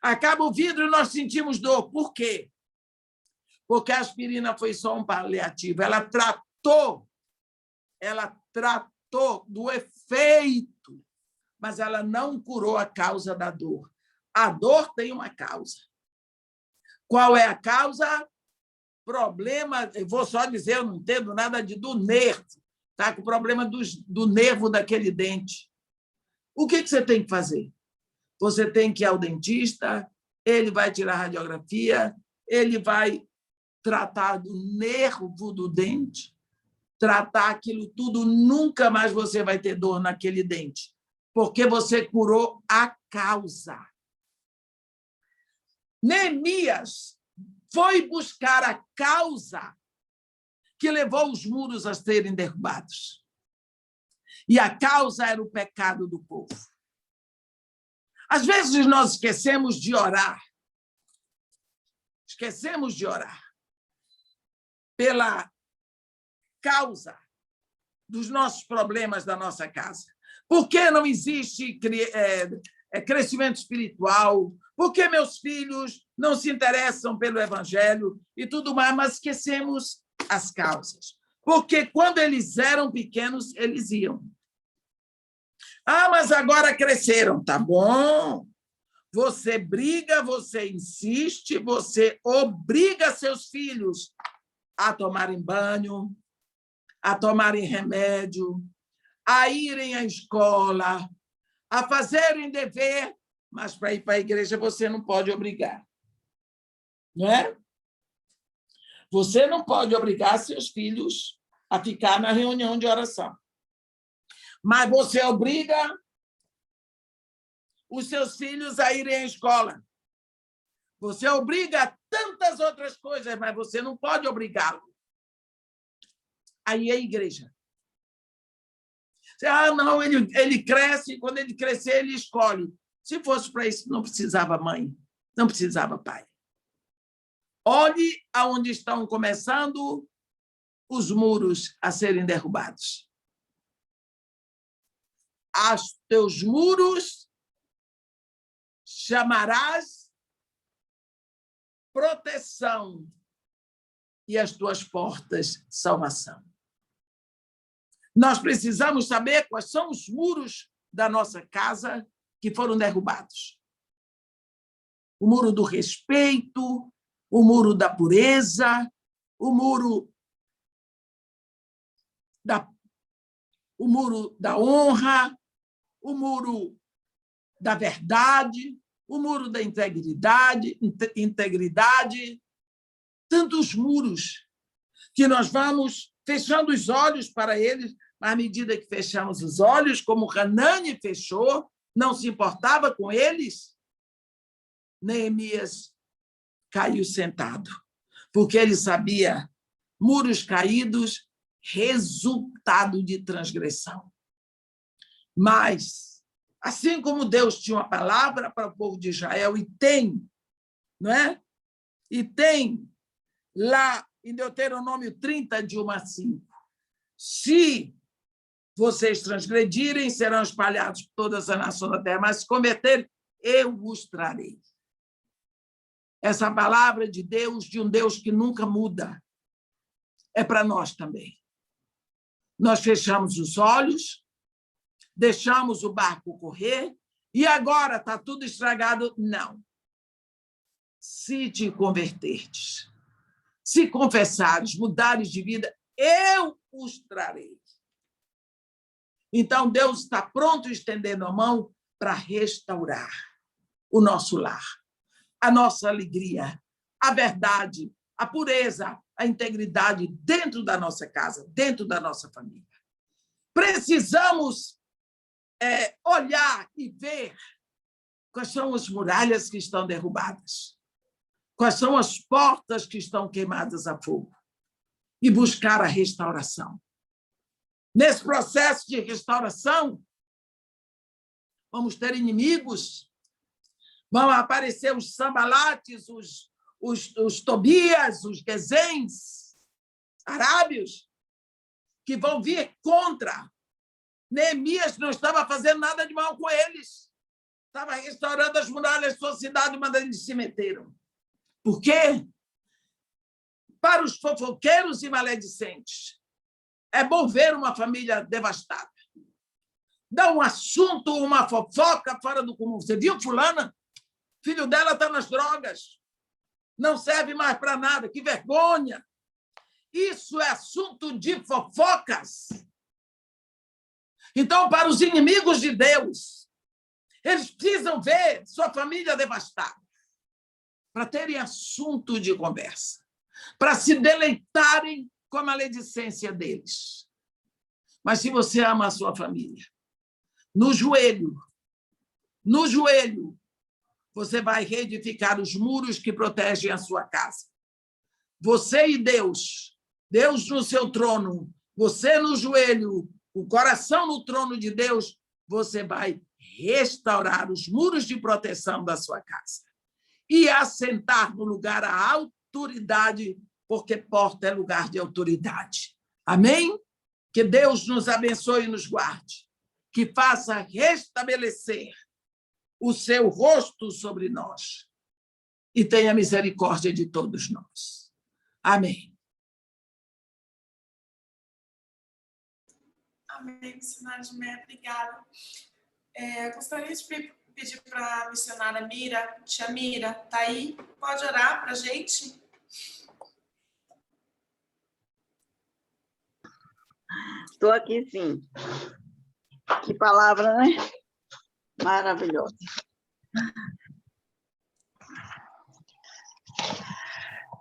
Acaba o vidro e nós sentimos dor. Por quê? Porque a aspirina foi só um paliativo. Ela tratou do efeito, mas ela não curou a causa da dor. A dor tem uma causa. Qual é a causa? Problema, eu vou só dizer, eu não entendo nada do nervo. Está com problema do nervo daquele dente. O que você tem que fazer? Você tem que ir ao dentista, ele vai tirar a radiografia, ele vai tratar do nervo do dente, tratar aquilo tudo, nunca mais você vai ter dor naquele dente, porque você curou a causa. Neemias foi buscar a causa que levou os muros a serem derrubados. E a causa era o pecado do povo. Às vezes nós esquecemos de orar. Esquecemos de orar pela causa dos nossos problemas da nossa casa. Por que não existe crescimento espiritual? Por que meus filhos não se interessam pelo Evangelho e tudo mais, mas esquecemos as causas? Porque quando eles eram pequenos, eles iam. Ah, mas agora cresceram. Tá bom. Você briga, você insiste, você obriga seus filhos a tomarem banho, a tomarem remédio, a irem à escola, a fazerem dever, mas para ir para a igreja você não pode obrigar. Não é? Você não pode obrigar seus filhos a ficar na reunião de oração. Mas você obriga os seus filhos a irem à escola. Você obriga a tantas outras coisas, mas você não pode obrigá-lo. Aí é a igreja. Ah, não, ele cresce, quando ele crescer, ele escolhe. Se fosse para isso, não precisava mãe, não precisava pai. Olhe aonde estão começando os muros a serem derrubados. Aos teus muros chamarás proteção e as tuas portas salvação. Nós precisamos saber quais são os muros da nossa casa que foram derrubados. O muro do respeito, o muro da pureza, o muro da honra, o muro da verdade, o muro da integridade, tantos muros que nós vamos fechando os olhos para eles, mas à medida que fechamos os olhos, como Hanani fechou, não se importava com eles, Neemias caiu sentado, porque ele sabia, muros caídos resultado de transgressão. Mas, assim como Deus tinha uma palavra para o povo de Israel, e tem, não é? E tem lá em Deuteronômio 30, de 1 a 5, se vocês transgredirem, serão espalhados por todas as nações da terra, mas se cometerem, eu vos trarei. Essa palavra de Deus, de um Deus que nunca muda, é para nós também. Nós fechamos os olhos, deixamos o barco correr, e agora está tudo estragado? Não. Se te converterdes, se confessares, mudares de vida, eu os trarei. Então, Deus está pronto, estendendo a mão para restaurar o nosso lar, a nossa alegria, a verdade, a pureza, a integridade dentro da nossa casa, dentro da nossa família. Precisamos olhar e ver quais são as muralhas que estão derrubadas, quais são as portas que estão queimadas a fogo, e buscar a restauração. Nesse processo de restauração, vamos ter inimigos, vão aparecer os Sambalates, os Tobias, os Gesens, arábios, que vão vir contra. Neemias não estava fazendo nada de mal com eles, estava restaurando as muralhas da sua cidade, mas eles se meteram. Por quê? Para os fofoqueiros e maledicentes, é bom ver uma família devastada. Dá um assunto, uma fofoca fora do comum. Você viu fulana? Filho dela está nas drogas. Não serve mais para nada. Que vergonha! Isso é assunto de fofocas. Então, para os inimigos de Deus, eles precisam ver sua família devastada para terem assunto de conversa, para se deleitarem com a maledicência deles. Mas se você ama a sua família, no joelho, você vai reedificar os muros que protegem a sua casa. Você e Deus, Deus no seu trono, você no joelho, o coração no trono de Deus, você vai restaurar os muros de proteção da sua casa e assentar no lugar a autoridade, porque porta é lugar de autoridade. Amém? Que Deus nos abençoe e nos guarde, que faça restabelecer o seu rosto sobre nós e tenha misericórdia de todos nós. Amém. Amém, missionária de Mé, obrigada. Gostaria de pedir para a missionária Mira, tia Mira, está aí? Pode orar para a gente? Estou aqui, sim. Que palavra, né? Maravilhosa.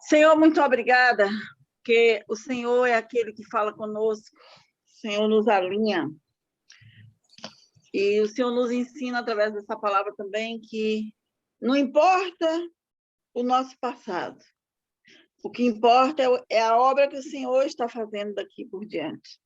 Senhor, muito obrigada, porque o Senhor é aquele que fala conosco, o Senhor nos alinha. E o Senhor nos ensina, através dessa palavra também, que não importa o nosso passado, o que importa é a obra que o Senhor está fazendo daqui por diante.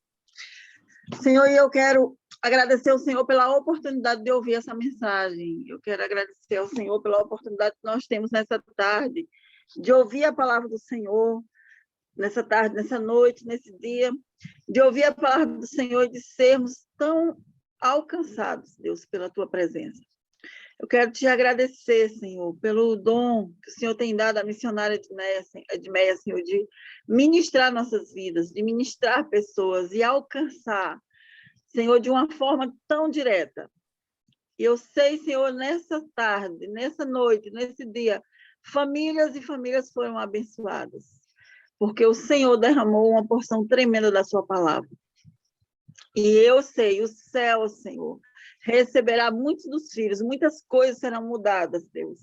Senhor, e eu quero agradecer ao Senhor pela oportunidade de ouvir essa mensagem. Eu quero agradecer ao Senhor pela oportunidade que nós temos nessa tarde de ouvir a palavra do Senhor, nessa tarde, nessa noite, nesse dia, de ouvir a palavra do Senhor e de sermos tão alcançados, Deus, pela Tua presença. Eu quero te agradecer, Senhor, pelo dom que o Senhor tem dado à missionária Edmeia, Senhor, de ministrar nossas vidas, de ministrar pessoas e alcançar, Senhor, de uma forma tão direta. E eu sei, Senhor, nessa tarde, nessa noite, nesse dia, famílias e famílias foram abençoadas, porque o Senhor derramou uma porção tremenda da sua palavra. E eu sei, o céu, Senhor, receberá muitos dos filhos, muitas coisas serão mudadas, Deus,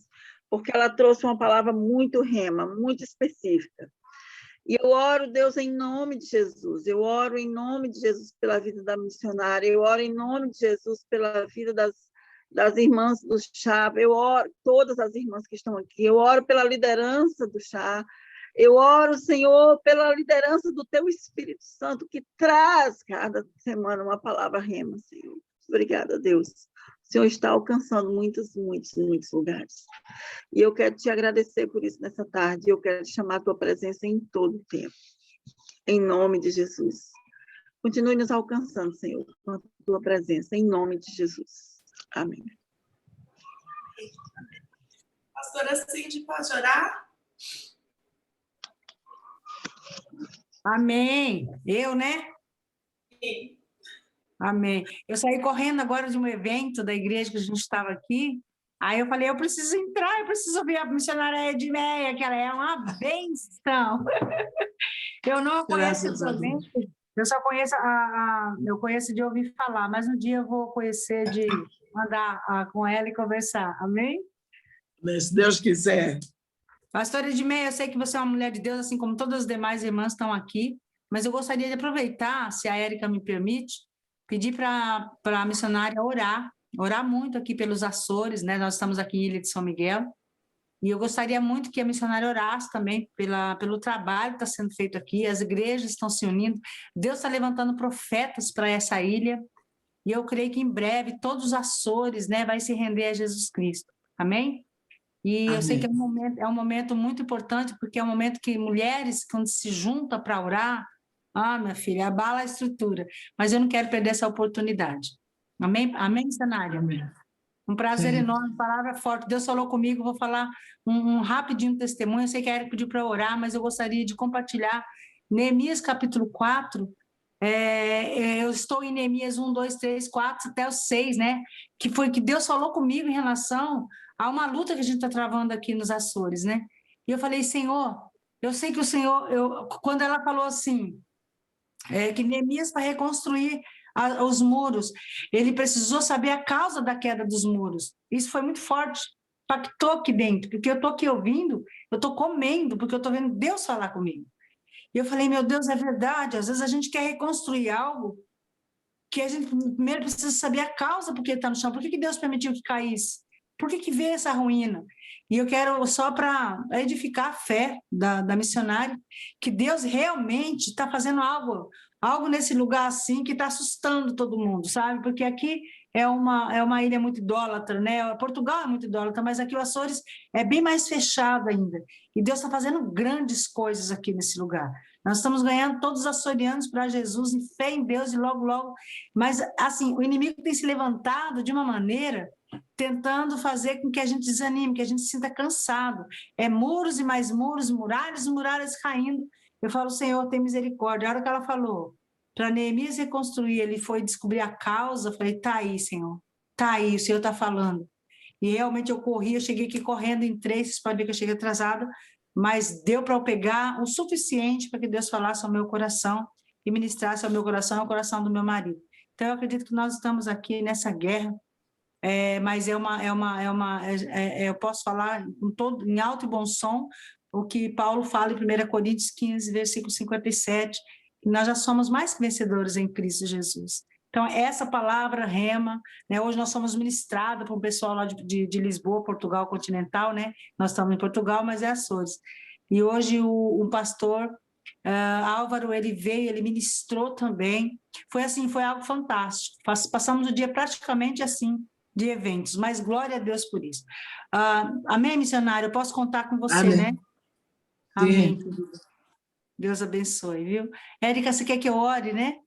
porque ela trouxe uma palavra muito rema, muito específica. E eu oro, Deus, em nome de Jesus, eu oro em nome de Jesus pela vida da missionária, eu oro em nome de Jesus pela vida das irmãs do chá, eu oro, todas as irmãs que estão aqui, eu oro pela liderança do chá, Eu oro, Senhor, pela liderança do Teu Espírito Santo, que traz cada semana uma palavra rema, Senhor. Obrigada, Deus. O Senhor está alcançando muitos lugares. E eu quero te agradecer por isso nessa tarde. Eu quero te chamar a Tua presença em todo o tempo. Em nome de Jesus. Continue nos alcançando, Senhor, com a Tua presença, em nome de Jesus. Amém. Pastora Cindy, pode orar? Amém. Eu, né? Sim. Amém. Eu saí correndo agora de um evento da igreja que a gente estava aqui. Aí eu falei, eu preciso entrar, eu preciso ouvir a missionária Edmeia, que ela é uma bênção. Eu não a conheço Graças a Deus. pessoalmente, eu só conheço eu conheço de ouvir falar, mas um dia eu vou conhecer de andar com ela e conversar. Amém? Se Deus quiser. Pastora Edmeia, eu sei que você é uma mulher de Deus, assim como todas as demais irmãs estão aqui, mas eu gostaria de aproveitar, se a Érica me permite, pedir para a missionária orar muito aqui pelos Açores, né? Nós estamos aqui em Ilha de São Miguel, e eu gostaria muito que a missionária orasse também pelo trabalho que está sendo feito aqui, as igrejas estão se unindo, Deus está levantando profetas para essa ilha, e eu creio que em breve todos os Açores, né, vai se render a Jesus Cristo. Amém? E eu sei que é um momento muito importante, porque é um momento que mulheres, quando se juntam para orar, minha filha, abala a estrutura. Mas eu não quero perder essa oportunidade. Amém? Amém, missionária? Amém. Um prazer Sim. enorme, palavra forte. Deus falou comigo, vou falar um rapidinho testemunho. Eu sei que a Érica pediu para orar, mas eu gostaria de compartilhar Neemias capítulo 4. Eu estou em Neemias 1, 2, 3, 4, até o 6, né? Que foi que Deus falou comigo em relação a uma luta que a gente está travando aqui nos Açores, né? E eu falei, Senhor, eu sei que o Senhor... Quando ela falou assim, que Neemias, para reconstruir os muros, ele precisou saber a causa da queda dos muros. Isso foi muito forte, impactou aqui dentro, porque eu estou aqui ouvindo, eu estou comendo, porque eu estou vendo Deus falar comigo. E eu falei, meu Deus, é verdade, às vezes a gente quer reconstruir algo que a gente primeiro precisa saber a causa porque está no chão, por que Deus permitiu que caísse? Por que veio essa ruína? E eu quero, só para edificar a fé da missionária, que Deus realmente está fazendo algo nesse lugar assim que está assustando todo mundo, sabe? Porque aqui é uma ilha muito idólatra, né? Portugal é muito idólatra, mas aqui o Açores é bem mais fechado ainda. E Deus está fazendo grandes coisas aqui nesse lugar. Nós estamos ganhando todos os açorianos para Jesus, em fé em Deus, e logo, logo... Mas, assim, o inimigo tem se levantado de uma maneira tentando fazer com que a gente desanime, que a gente se sinta cansado. É muros e mais muros, muralhas e muralhas caindo. Eu falo, Senhor, tem misericórdia. A hora que ela falou, para Neemias reconstruir, ele foi descobrir a causa, eu falei, tá aí, Senhor, tá aí, o Senhor está falando. E realmente eu corri, eu cheguei aqui correndo, entrei, vocês podem ver que eu cheguei atrasada, mas deu para eu pegar o suficiente para que Deus falasse ao meu coração e ministrasse ao meu coração e ao coração do meu marido. Então, eu acredito que nós estamos aqui nessa guerra, mas eu posso falar em alto e bom som o que Paulo fala em 1 Coríntios 15, versículo 57, que nós já somos mais que vencedores em Cristo Jesus. Então, essa palavra rema, né? Hoje nós somos ministrados por um pessoal lá de Lisboa, Portugal continental, né? Nós estamos em Portugal, mas é Açores. E hoje o pastor Álvaro, ele veio, ele ministrou também. Foi assim, foi algo fantástico. Passamos o dia praticamente assim, de eventos, mas glória a Deus por isso. Amém, missionário? Eu posso contar com você, Amém. né? Amém. Deus abençoe, viu? Érica, você quer que eu ore, né?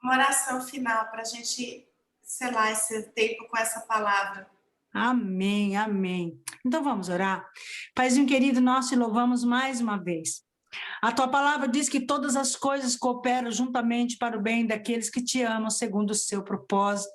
Uma oração final para a gente selar esse tempo com essa palavra. Amém, amém. Então vamos orar. Paizinho querido, nós te louvamos mais uma vez. A tua palavra diz que todas as coisas cooperam juntamente para o bem daqueles que te amam segundo o seu propósito.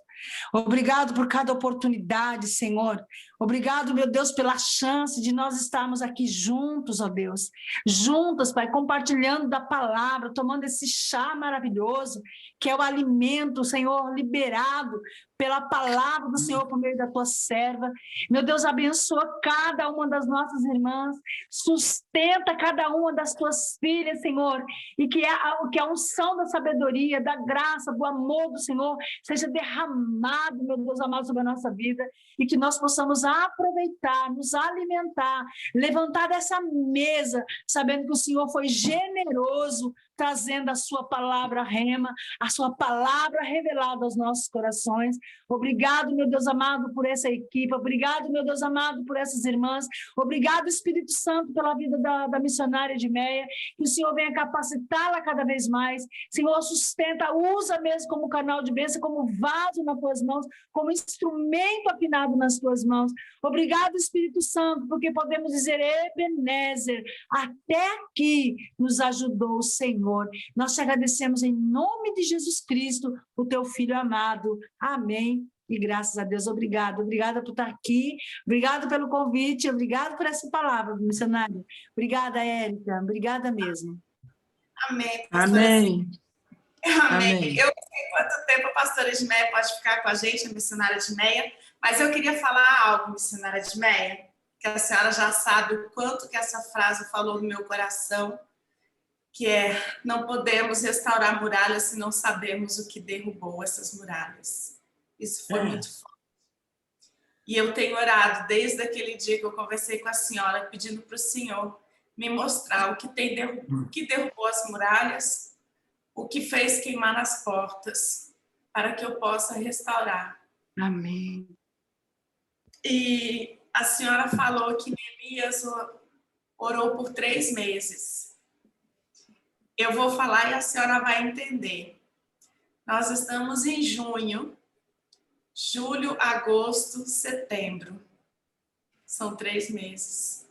Obrigado por cada oportunidade, Senhor. Obrigado, meu Deus, pela chance de nós estarmos aqui juntos, ó Deus. Juntas, Pai, compartilhando da palavra, tomando esse chá maravilhoso, que é o alimento, Senhor, liberado pela palavra do Senhor por meio da tua serva. Meu Deus, abençoa cada uma das nossas irmãs, sustenta cada uma das tuas filhas, Senhor, e que a unção da sabedoria, da graça, do amor do Senhor seja derramado, meu Deus amado, sobre a nossa vida, e que nós possamos aproveitar, nos alimentar, levantar dessa mesa, sabendo que o Senhor foi generoso, trazendo a sua palavra rema, a sua palavra revelada aos nossos corações. Obrigado, meu Deus amado, por essa equipe. Obrigado, meu Deus amado, por essas irmãs. Obrigado, Espírito Santo, pela vida da missionária Edmeia. Que o Senhor venha capacitá-la cada vez mais. Senhor, sustenta, usa mesmo como canal de bênção, como vaso nas tuas mãos, como instrumento afinado nas tuas mãos. Obrigado, Espírito Santo, porque podemos dizer, Ebenezer, até aqui nos ajudou o Senhor. Nós te agradecemos em nome de Jesus Cristo, o teu Filho amado. Amém. E graças a Deus, obrigada por estar aqui, obrigado pelo convite, obrigado por essa palavra, missionária. Obrigada, Érica, obrigada mesmo. Amém. Amém. Amém. Eu não sei quanto tempo a pastora Edmeia pode ficar com a gente, a missionária Edmeia, mas eu queria falar algo, missionária Edmeia, que a senhora já sabe o quanto que essa frase falou no meu coração, que é: não podemos restaurar muralhas se não sabemos o que derrubou essas muralhas. Isso foi muito forte. E eu tenho orado desde aquele dia que eu conversei com a senhora, pedindo para o Senhor me mostrar o que derrubou as muralhas, o que fez queimar nas portas, para que eu possa restaurar. Amém. E a senhora falou que Neemias orou por 3 meses. Eu vou falar e a senhora vai entender. Nós estamos em junho, julho, agosto, setembro. São 3 meses.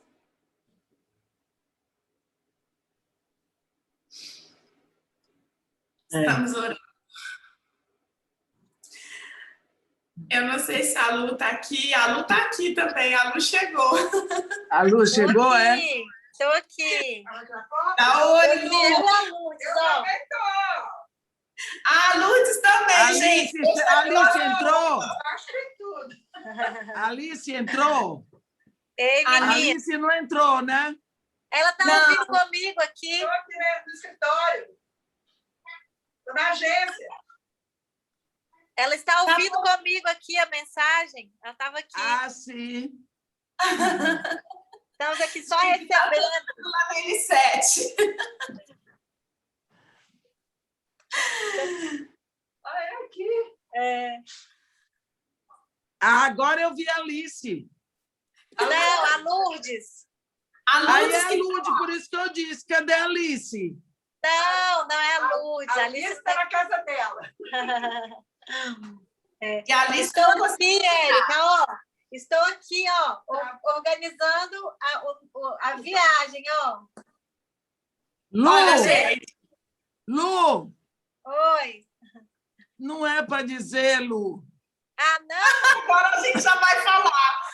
Estamos orando. Eu não sei se a Lu está aqui. A Lu está aqui também. A Lu chegou. A Lu chegou, é? Estou aqui. Dá oi, Lu. A Lourdes também, gente. A Alice entrou. A Alice entrou. Ei, a Alice não entrou, né? Ela está ouvindo comigo aqui. Estou aqui no escritório. Estou na agência. Ela está ouvindo comigo aqui a mensagem. Ela estava aqui. Ah, sim. Estamos aqui só recebendo. Lá na L7. É aqui. Agora eu vi a Alice. Não, a Lourdes. Aí é a Lourdes, por isso que eu disse. Cadê a Alice? Não é a Lourdes. A Alice está na casa dela. E a Alice estou aqui, Érica, ó. Estou aqui, ó, organizando a viagem, ó. Lu! Olha, gente. Lu! Oi. Não é para dizer, Lu. Ah, não? Agora a gente já vai falar.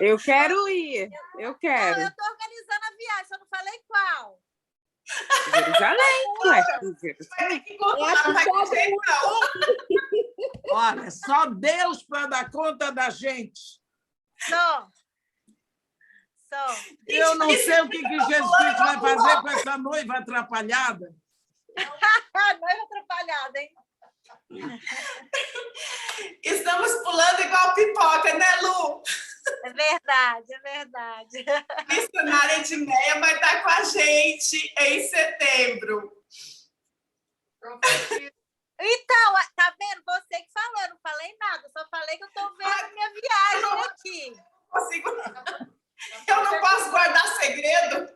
Eu quero ir. Eu quero. Não, eu estou organizando a viagem, só não falei qual. Jerusalém. Olha, só Deus para dar conta da gente. Só. Eu não sei o que Jesus Cristo vai fazer com essa noiva atrapalhada. Noiva atrapalhada, hein? Estamos pulando igual pipoca, né, Lu? É verdade, é verdade. A missionária Edmeia vai estar com a gente em setembro. Então, tá vendo? Você que falou, eu não falei nada, eu só falei que eu estou vendo minha viagem aqui. Eu não posso guardar segredo.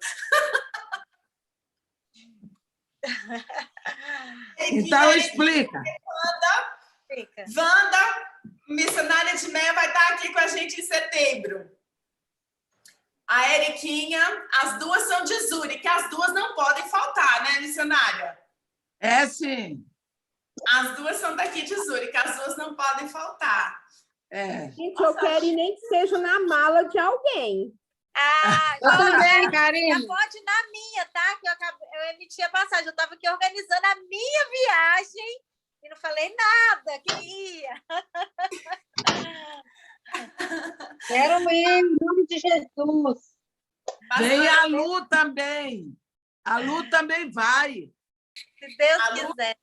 Então, explica. Wanda, missionária Edmeia, vai estar aqui com a gente em setembro. A Eriquinha, as duas são de Zurique, as duas não podem faltar, né, missionária? É, sim. As duas são daqui de Zurique, as duas não podem faltar. É. Gente, eu quero ir nem que seja na mala de alguém. Também, Karine. Já pode ir na minha, tá? Que eu emiti a passagem. Eu estava aqui organizando a minha viagem. e não falei nada, queria. Quero ir, em nome de Jesus. Vem a Lu também. A Lu também vai. Se Deus quiser.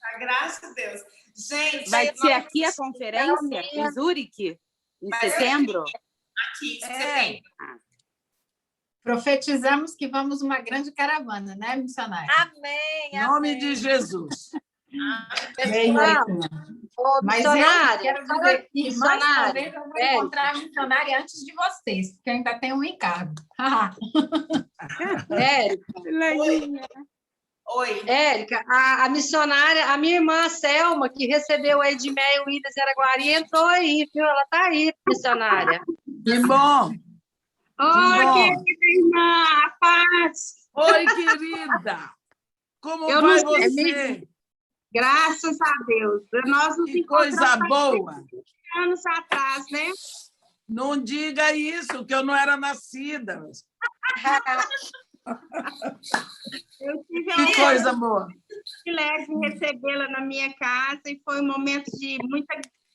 A graça de Deus. Gente, vai ser aqui a conferência em Zurique? Em setembro? Aqui, em setembro. Profetizamos que vamos uma grande caravana, né, missionária? Amém. Em nome de Jesus. Mas missionária, eu quero dizer que mais missionária, talvez eu vou encontrar a missionária antes de vocês, porque eu ainda tenho um encargo. Érica. Oi. Érica, a missionária, a minha irmã Selma, que recebeu a Edmeia Williams Araguari, entrou aí, viu? Ela está aí, missionária. Que bom. Oi, querida irmã, a paz. Oi, querida. Como vai você? Graças a Deus. Nós nos que coisa boa. Anos atrás, né? Não diga isso, que eu não era nascida. Eu tive que coisa boa. Privilégio de recebê-la na minha casa e foi um momento de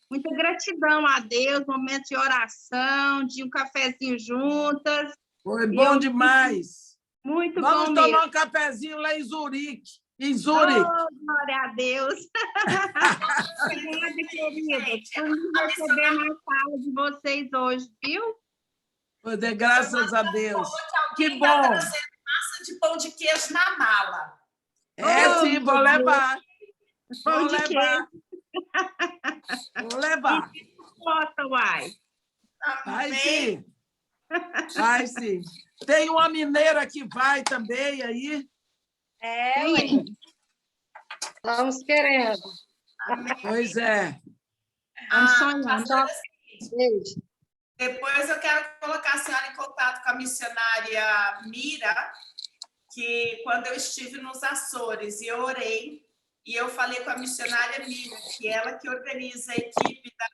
muita gratidão a Deus, momento de oração, de um cafezinho juntas. Foi bom demais. Muito Vamos bom tomar mesmo. um cafezinho lá em Zurique. Em Zurique. Oh, glória a Deus. Obrigada, querida. Por receber na sala de vocês hoje, viu? Pois é, graças a Deus. Que bom. Massa de pão de queijo na mala. Sim, vou levar. Pão de levar. Vou levar. Nossa, uai. Vai sim. Vai sim. Tem uma mineira que vai também aí. Estamos querendo. Pois é. Depois eu quero colocar a senhora em contato com a missionária Mira, que quando eu estive nos Açores e eu orei, e eu falei com a missionária Mira, que ela que organiza a equipe da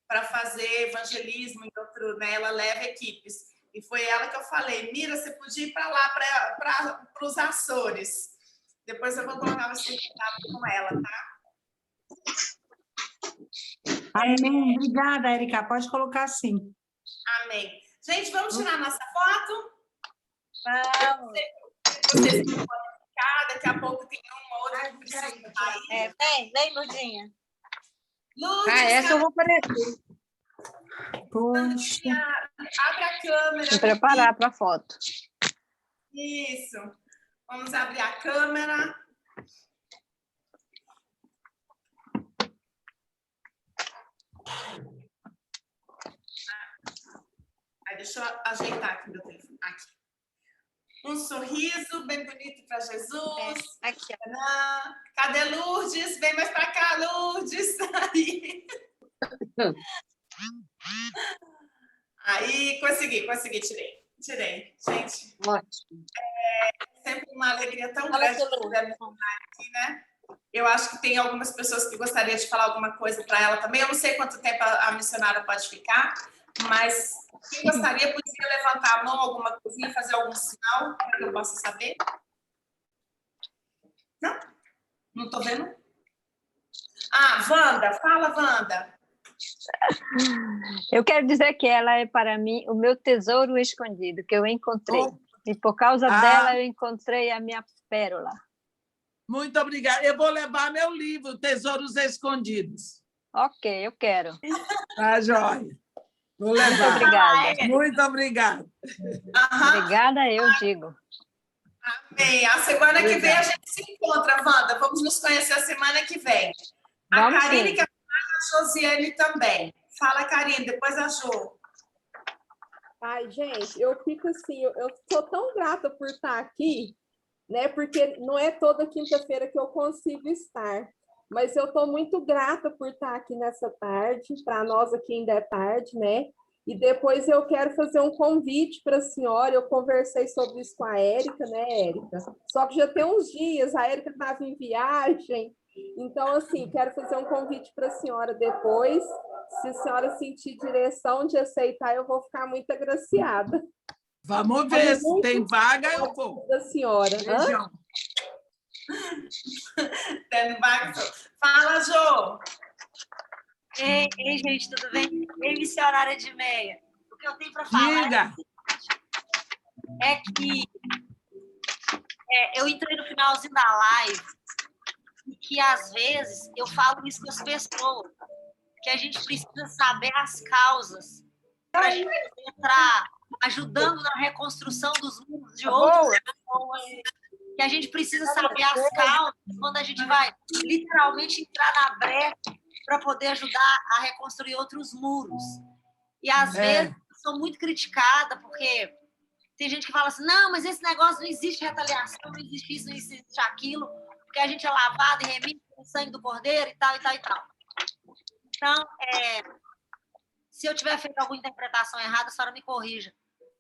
para fazer evangelismo em outro, né? Ela leva equipes. E foi ela que eu falei, Mira, você podia ir para lá, para os Açores. Depois eu vou colocar você em contato com ela, tá? Amém. Obrigada, Érica. Pode colocar sim. Amém. Gente, vamos tirar nossa foto? Vamos. Vocês podem ficar, daqui a pouco tem uma outra que precisa sair. Vem, Ludinha. Lúcia, essa eu vou aparecer. Poxa. Abre a câmera. Me preparar para a foto. Isso. Vamos abrir a câmera. Deixa eu ajeitar aqui meu telefone. Aqui. Um sorriso bem bonito para Jesus. Aqui. Cadê Lourdes? Vem mais para cá, Lourdes. Aí, consegui, tirei. Gente, é sempre uma alegria tão grande aqui, né? Eu acho que tem algumas pessoas que gostariam de falar alguma coisa para ela também. Eu não sei quanto tempo a missionária pode ficar, mas quem gostaria podia levantar a mão, alguma coisinha, fazer algum sinal para que eu possa saber. Não? Não estou vendo? Wanda, fala, Wanda. Eu quero dizer que ela é para mim o meu tesouro escondido, que eu encontrei. E por causa dela eu encontrei a minha pérola. Muito obrigada. Eu vou levar meu livro, Tesouros Escondidos. Ok, eu quero. Tá, joia. Vou levar. Muito obrigada. Muito obrigada. Obrigada, eu digo. Amém. A semana que vem a gente se encontra, Wanda. Vamos nos conhecer a semana que vem. A Karine, que é a Josiane também. Fala, Karine, depois a Jo. Ai, gente, eu fico assim, eu sou tão grata por estar aqui, né? Porque não é toda quinta-feira que eu consigo estar. Mas eu estou muito grata por estar aqui nessa tarde, para nós aqui ainda é tarde, né? E depois eu quero fazer um convite para a senhora, eu conversei sobre isso com a Érica, né, Érica? Só que já tem uns dias, a Érica estava em viagem, então, assim, quero fazer um convite para a senhora depois, se a senhora sentir direção de aceitar, eu vou ficar muito agraciada. Vamos ver, se tem vaga, eu vou. Da senhora. Fala, Jô. Ei, gente, tudo bem? Ei, missionária Edmeia. O que eu tenho para falar Diga. é que eu entrei no finalzinho da live e que, às vezes, eu falo isso com as pessoas, que a gente precisa saber as causas para a gente entrar ajudando na reconstrução dos mundos de outras pessoas, que a gente precisa saber as causas quando a gente vai literalmente entrar na brecha para poder ajudar a reconstruir outros muros. E, às vezes, eu sou muito criticada, porque tem gente que fala assim, não, mas esse negócio não existe retaliação, não existe isso, não existe aquilo, porque a gente é lavado e remido com o sangue do cordeiro e tal, e tal, e tal. Então, se eu tiver feito alguma interpretação errada, a senhora me corrija.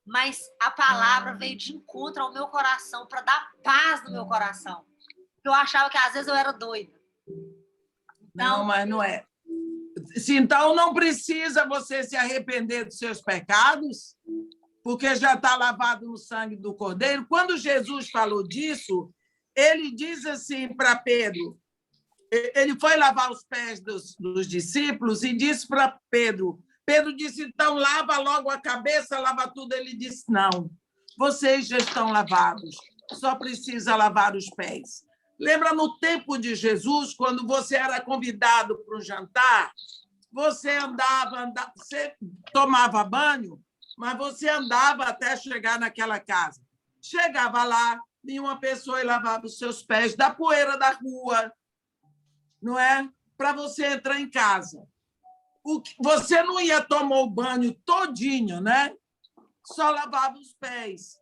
Mas a palavra veio de encontro ao meu coração, para dar paz no meu coração. Eu achava que, às vezes, eu era doida. Não, mas não é. Então, não precisa você se arrepender dos seus pecados, porque já está lavado no sangue do Cordeiro. Quando Jesus falou disso, ele diz assim para Pedro, ele foi lavar os pés dos discípulos e disse para Pedro, Pedro disse, então, lava logo a cabeça, lava tudo. Ele disse, não, vocês já estão lavados, só precisa lavar os pés. Lembra no tempo de Jesus, quando você era convidado para um jantar, você você tomava banho, mas você andava até chegar naquela casa. Chegava lá, vinha uma pessoa e lavava os seus pés da poeira da rua, não é? Para você entrar em casa. Você não ia tomar o banho todinho, né? Só lavava os pés.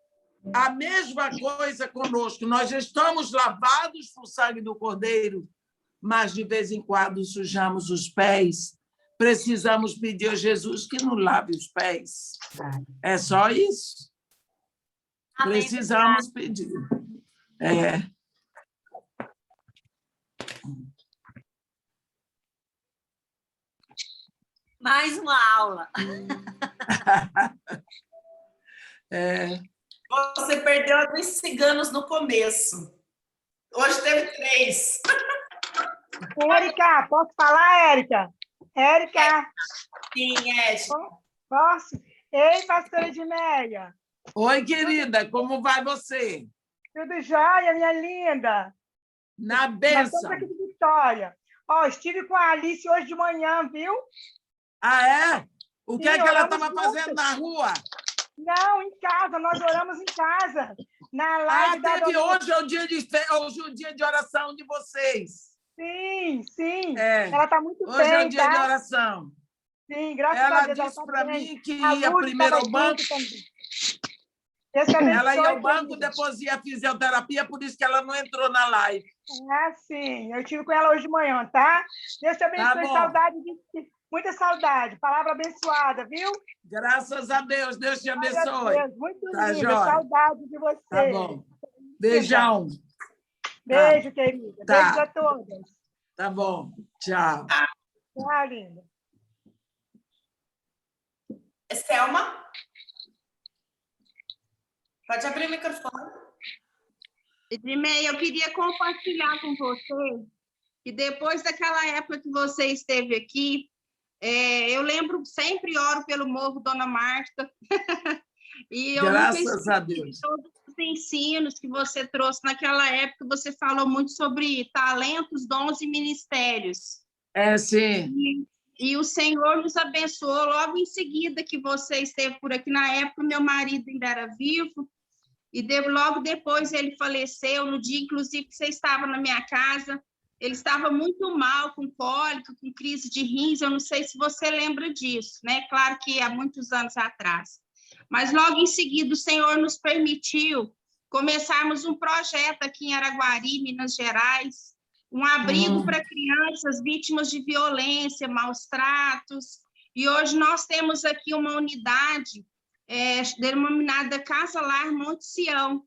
A mesma coisa conosco. Nós estamos lavados por sangue do Cordeiro, mas de vez em quando sujamos os pés. Precisamos pedir a Jesus que nos lave os pés. É só isso. Amém. Precisamos pedir. Mais uma aula. Você perdeu a dos ciganos no começo. Hoje teve 3. Érica, posso falar, Érica? Érica. Sim, Ed. Posso? Ei, pastora Edmeia. Oi, querida, como vai você? Tudo jóia, minha linda? Na bênção. Nós aqui de Vitória. Estive com a Alice hoje de manhã, viu? Ah, é? O que é que ela estava fazendo na rua? Não, em casa, nós oramos em casa. Na live hoje é o dia de oração de vocês. Sim, sim. Ela está muito hoje bem. Hoje é o dia de oração. Sim, graças a Deus. Ela disse para mim que ia primeiro ao banco. Ela ia ao banco, depois ia à fisioterapia, por isso que ela não entrou na live. Sim. Eu estive com ela hoje de manhã, tá? Deus te abençoe. Tá, saudade muita saudade. Palavra abençoada, viu? Graças a Deus. Deus te abençoe. Deus, muito lindo. Saudade de você. Tá bom. Beijão. Beijo, querida. Tá. Beijo a todas. Tá bom. Tchau. Tchau, linda. Selma? Pode abrir o microfone. Edmeia, eu queria compartilhar com você que depois daquela época que você esteve aqui, eu lembro, sempre oro pelo Morro Dona Marta. E eu graças a Deus. Todos os ensinos que você trouxe naquela época, você falou muito sobre talentos, dons e ministérios. Sim. E o Senhor nos abençoou logo em seguida que você esteve por aqui. Na época, meu marido ainda era vivo, e logo depois ele faleceu, no dia, inclusive, que você estava na minha casa. Ele estava muito mal, com cólica, com crise de rins, eu não sei se você lembra disso, né? Claro que há muitos anos atrás. Mas logo em seguida o Senhor nos permitiu começarmos um projeto aqui em Araguari, Minas Gerais, um abrigo para crianças vítimas de violência, maus tratos. E hoje nós temos aqui uma unidade denominada Casa Lar Monte Sião.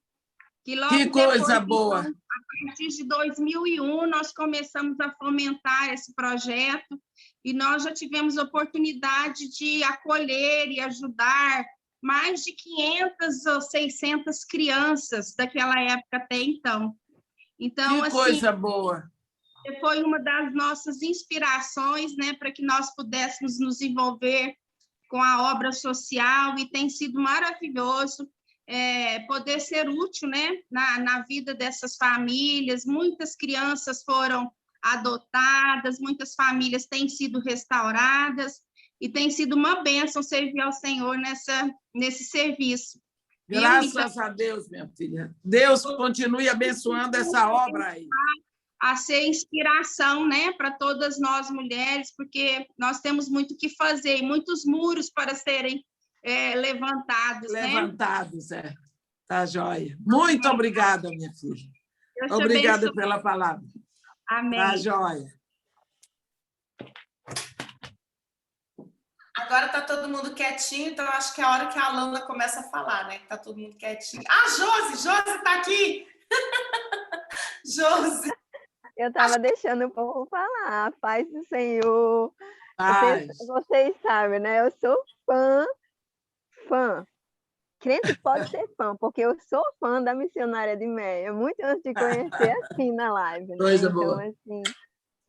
Que coisa boa! A partir de 2001, nós começamos a fomentar esse projeto e nós já tivemos oportunidade de acolher e ajudar mais de 500 ou 600 crianças daquela época até então. Então, Que assim, coisa boa. foi uma das nossas inspirações, né, para que nós pudéssemos nos envolver com a obra social, e tem sido maravilhoso poder ser útil, né, na vida dessas famílias. Muitas crianças foram adotadas, muitas famílias têm sido restauradas, e tem sido uma bênção servir ao Senhor nesse serviço. Graças a Deus, minha filha. Deus continue abençoando essa obra aí. A ser inspiração, né, para todas nós mulheres, porque nós temos muito o que fazer, e muitos muros para serem levantados. Levantados, né? Tá joia. Muito obrigada, minha filha. Obrigada pela palavra. Amém. Tá joia. Agora está todo mundo quietinho, então acho que é a hora que a Alana começa a falar, né? Está todo mundo quietinho. Ah, Josi está aqui! Josi! Eu estava deixando o povo falar. Paz do Senhor. Paz. Vocês sabem, né? Eu sou fã. Crente pode ser fã, porque eu sou fã da missionária de Meia, muito antes de conhecer assim na live. Né? Coisa boa. Então, assim,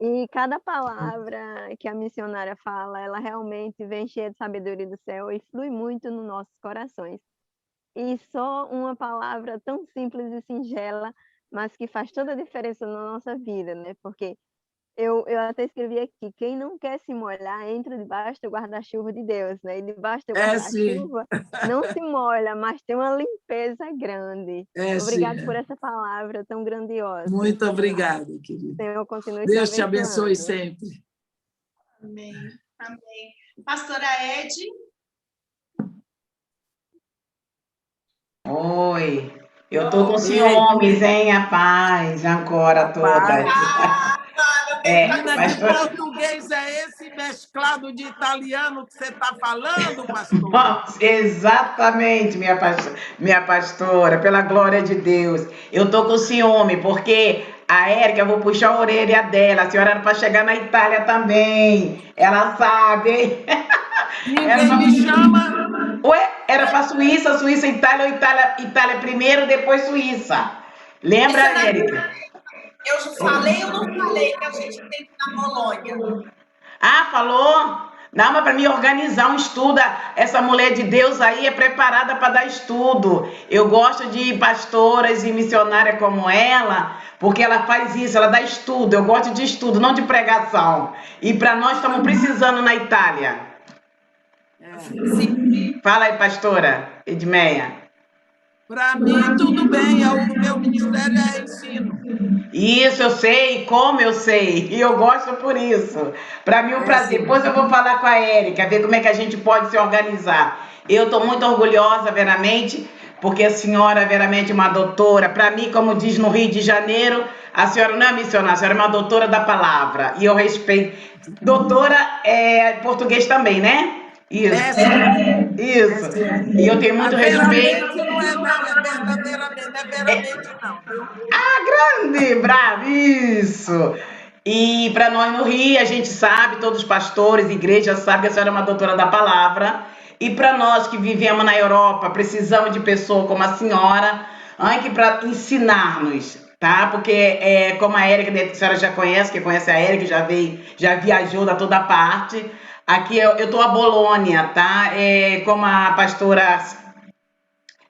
e cada palavra que a missionária fala, ela realmente vem cheia de sabedoria do céu e flui muito nos nossos corações. E só uma palavra tão simples e singela, mas que faz toda a diferença na nossa vida, né? Porque eu até escrevi aqui, quem não quer se molhar, entra debaixo do guarda-chuva de Deus, né? E debaixo do guarda-chuva não se molha, mas tem uma limpeza grande. Obrigada por essa palavra tão grandiosa. Muito obrigada, querida. Senhor, continue Deus te abençoe sempre. Amém. Amém. Pastora Ed. Oi. Eu tô com ciúmes, hein? A paz, agora todas. Mas que português é esse mesclado de italiano que você está falando, pastor? Exatamente, minha pastora, pela glória de Deus. Eu tô com ciúme, porque a Érica, eu vou puxar a orelha dela. A senhora era para chegar na Itália também. Ela sabe, hein? Ninguém me chama. Ué, era para Suíça, Itália, ou Itália primeiro, depois Suíça. Lembra, Érica? Eu já falei ou não falei que a gente tem que ir na Bolonha? Ah, falou? Não, mas para me organizar um estudo, essa mulher de Deus aí é preparada para dar estudo. Eu gosto de pastoras e missionárias como ela, porque ela faz isso, ela dá estudo. Eu gosto de estudo, não de pregação. E para nós estamos precisando na Itália. Sim. Fala aí, pastora Edmeia. Para mim, tudo bem. O meu ministério é ensino. Isso, eu sei, como eu sei. E eu gosto por isso. Para mim, um prazer. Depois eu vou falar com a Érica, ver como é que a gente pode se organizar. Eu estou muito orgulhosa, veramente, porque a senhora é veramente uma doutora. Para mim, como diz no Rio de Janeiro, a senhora não é missionária, a senhora é uma doutora da palavra. E eu respeito. Doutora é português também, né? Isso. Isso. E eu tenho muito respeito. Não é verdadeiramente, não é verdadeiramente não. Ah, grande, bravo, isso. E para nós no Rio, a gente sabe, todos os pastores, igrejas sabem que a senhora é uma doutora da palavra. E para nós que vivemos na Europa, precisamos de pessoas como a senhora, para ensinar-nos, tá? Porque como a Érica, a senhora já conhece, que conhece a Érica, já viajou da toda parte. Aqui eu estou a Bolônia, tá? Como a pastora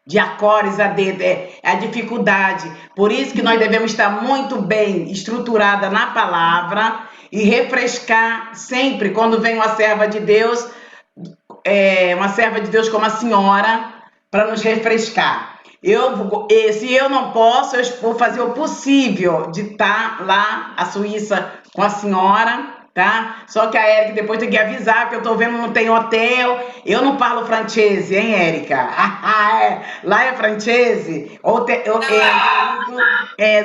de Acores, a dificuldade. Por isso que nós devemos estar muito bem estruturada na palavra e refrescar sempre quando vem uma serva de Deus como a senhora, para nos refrescar. Se eu não posso, eu vou fazer o possível de estar lá, a Suíça, com a senhora, tá? Só que a Érica depois tem que avisar, que eu tô vendo não tem hotel. Eu não falo francese, hein, Érica? Lá é francese?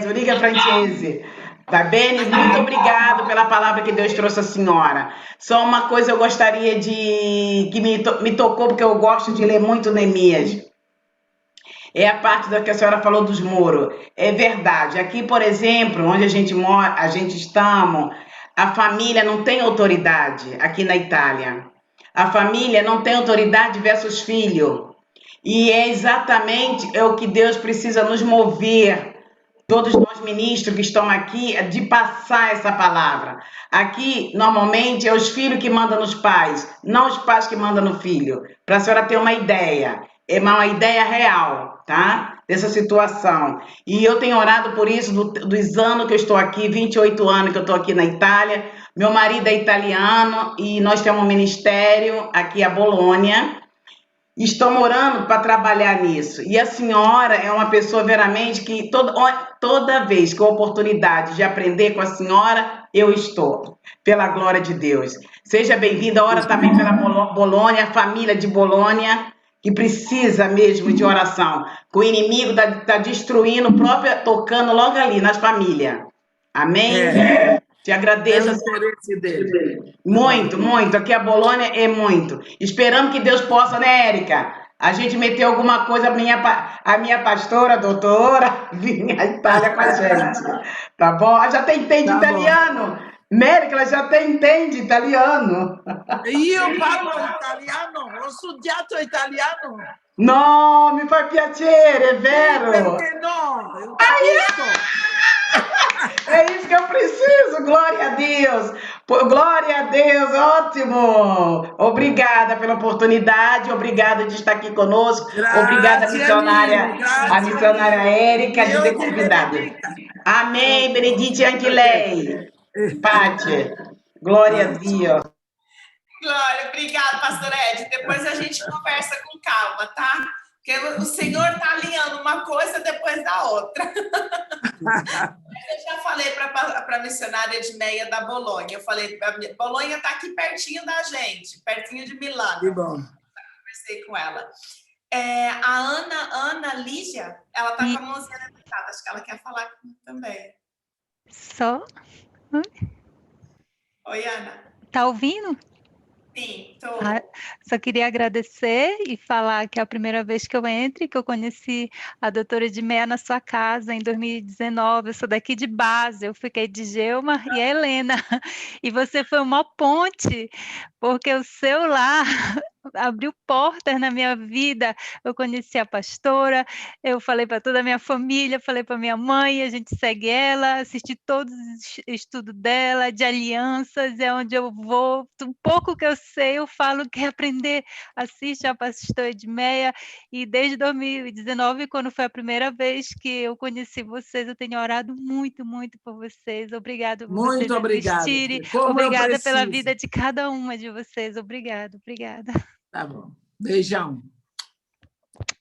Zuriga é francese. Tá bem? Muito obrigado pela palavra que Deus trouxe à senhora. Só uma coisa eu gostaria que me tocou, porque eu gosto de ler muito Neemias. É a parte da que a senhora falou dos muros. É verdade. Aqui, por exemplo, onde a gente mora, estamos, a família não tem autoridade aqui na Itália. A família não tem autoridade versus filho. E é exatamente o que Deus precisa nos mover todos nós ministros que estão aqui, de passar essa palavra. Aqui, normalmente, é os filhos que mandam nos pais, não os pais que mandam no filho. Para a senhora ter uma ideia, é uma ideia real, tá? Dessa situação. E eu tenho orado por isso dos anos que eu estou aqui, 28 anos que eu estou aqui na Itália. Meu marido é italiano e nós temos um ministério aqui a Bolônia. Estou morando para trabalhar nisso. E a senhora é uma pessoa veramente que toda vez que a oportunidade de aprender com a senhora, eu estou. Pela glória de Deus. Seja bem-vinda. Ora também pela Bolônia, a família de Bolônia, que precisa mesmo de oração. Que o inimigo está destruindo, tocando logo ali nas famílias. Amém? Te agradeço. Muito, muito. Aqui a Bolônia é muito. Esperamos que Deus possa, né, Érica? A gente meteu alguma coisa, a minha pastora, a doutora, vinha à Itália com a gente. Tá bom? Ela já entende italiano. Mérica, ela já entende italiano. Io parlo italiano, ho studiato italiano. No, mi fa piacere, é vero? Perché no? Eu capisco. É isso que eu preciso, glória a Deus. Glória a Deus, ótimo. Obrigada pela oportunidade, obrigada de estar aqui conosco. Obrigada, a missionária Érica, de ter convidado. Amém, benedite anche lei. Pace, glória a Deus. Glória, obrigada, pastor Ed. Depois a gente conversa com calma, tá? Porque o Senhor está alinhando uma coisa depois da outra. Eu já falei para a missionária Edmeia da Bolonha. Eu falei, Bolonha está aqui pertinho da gente, pertinho de Milano. Que bom. Conversei com ela. A Ana Lígia, ela está com a mãozinha levantada. Acho que ela quer falar comigo também. Só? Oi, Ana. Tá ouvindo? Sim, tô. Só queria agradecer e falar que é a primeira vez que eu entro, que eu conheci a doutora Edmeia na sua casa em 2019. Eu sou daqui de base, eu fiquei de Gelma e a Helena. E você foi uma ponte, porque o seu lar abriu portas na minha vida. Eu conheci a pastora, eu falei para toda a minha família, falei para minha mãe, a gente segue ela, assisti todos os estudos dela, de alianças, é onde eu vou, um pouco que eu sei, eu falo que aprender, assiste a pastora Edmeia, e desde 2019, quando foi a primeira vez que eu conheci vocês, eu tenho orado muito, muito por vocês. Obrigada por vocês existirem. Obrigada pela vida de cada uma de vocês. Obrigada. Tá bom. Beijão.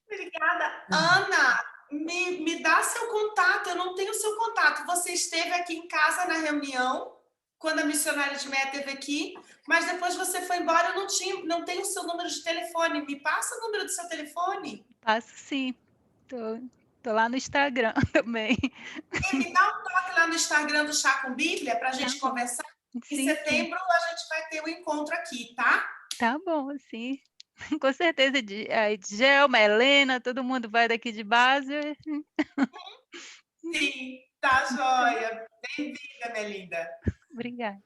Obrigada. Ana, me dá seu contato. Eu não tenho seu contato. Você esteve aqui em casa na reunião, quando a missionária Edmeia esteve aqui, mas depois você foi embora. Eu não tenho o seu número de telefone. Me passa o número do seu telefone? Passo sim. Tô lá no Instagram também. E me dá um toque lá no Instagram do Chá com Bíblia para a gente conversar. Em setembro a gente vai ter um encontro aqui, tá? Tá bom, sim. Com certeza, Gelma, Helena, todo mundo vai daqui de base. Sim, tá joia. Bem-vinda, minha linda. Obrigada.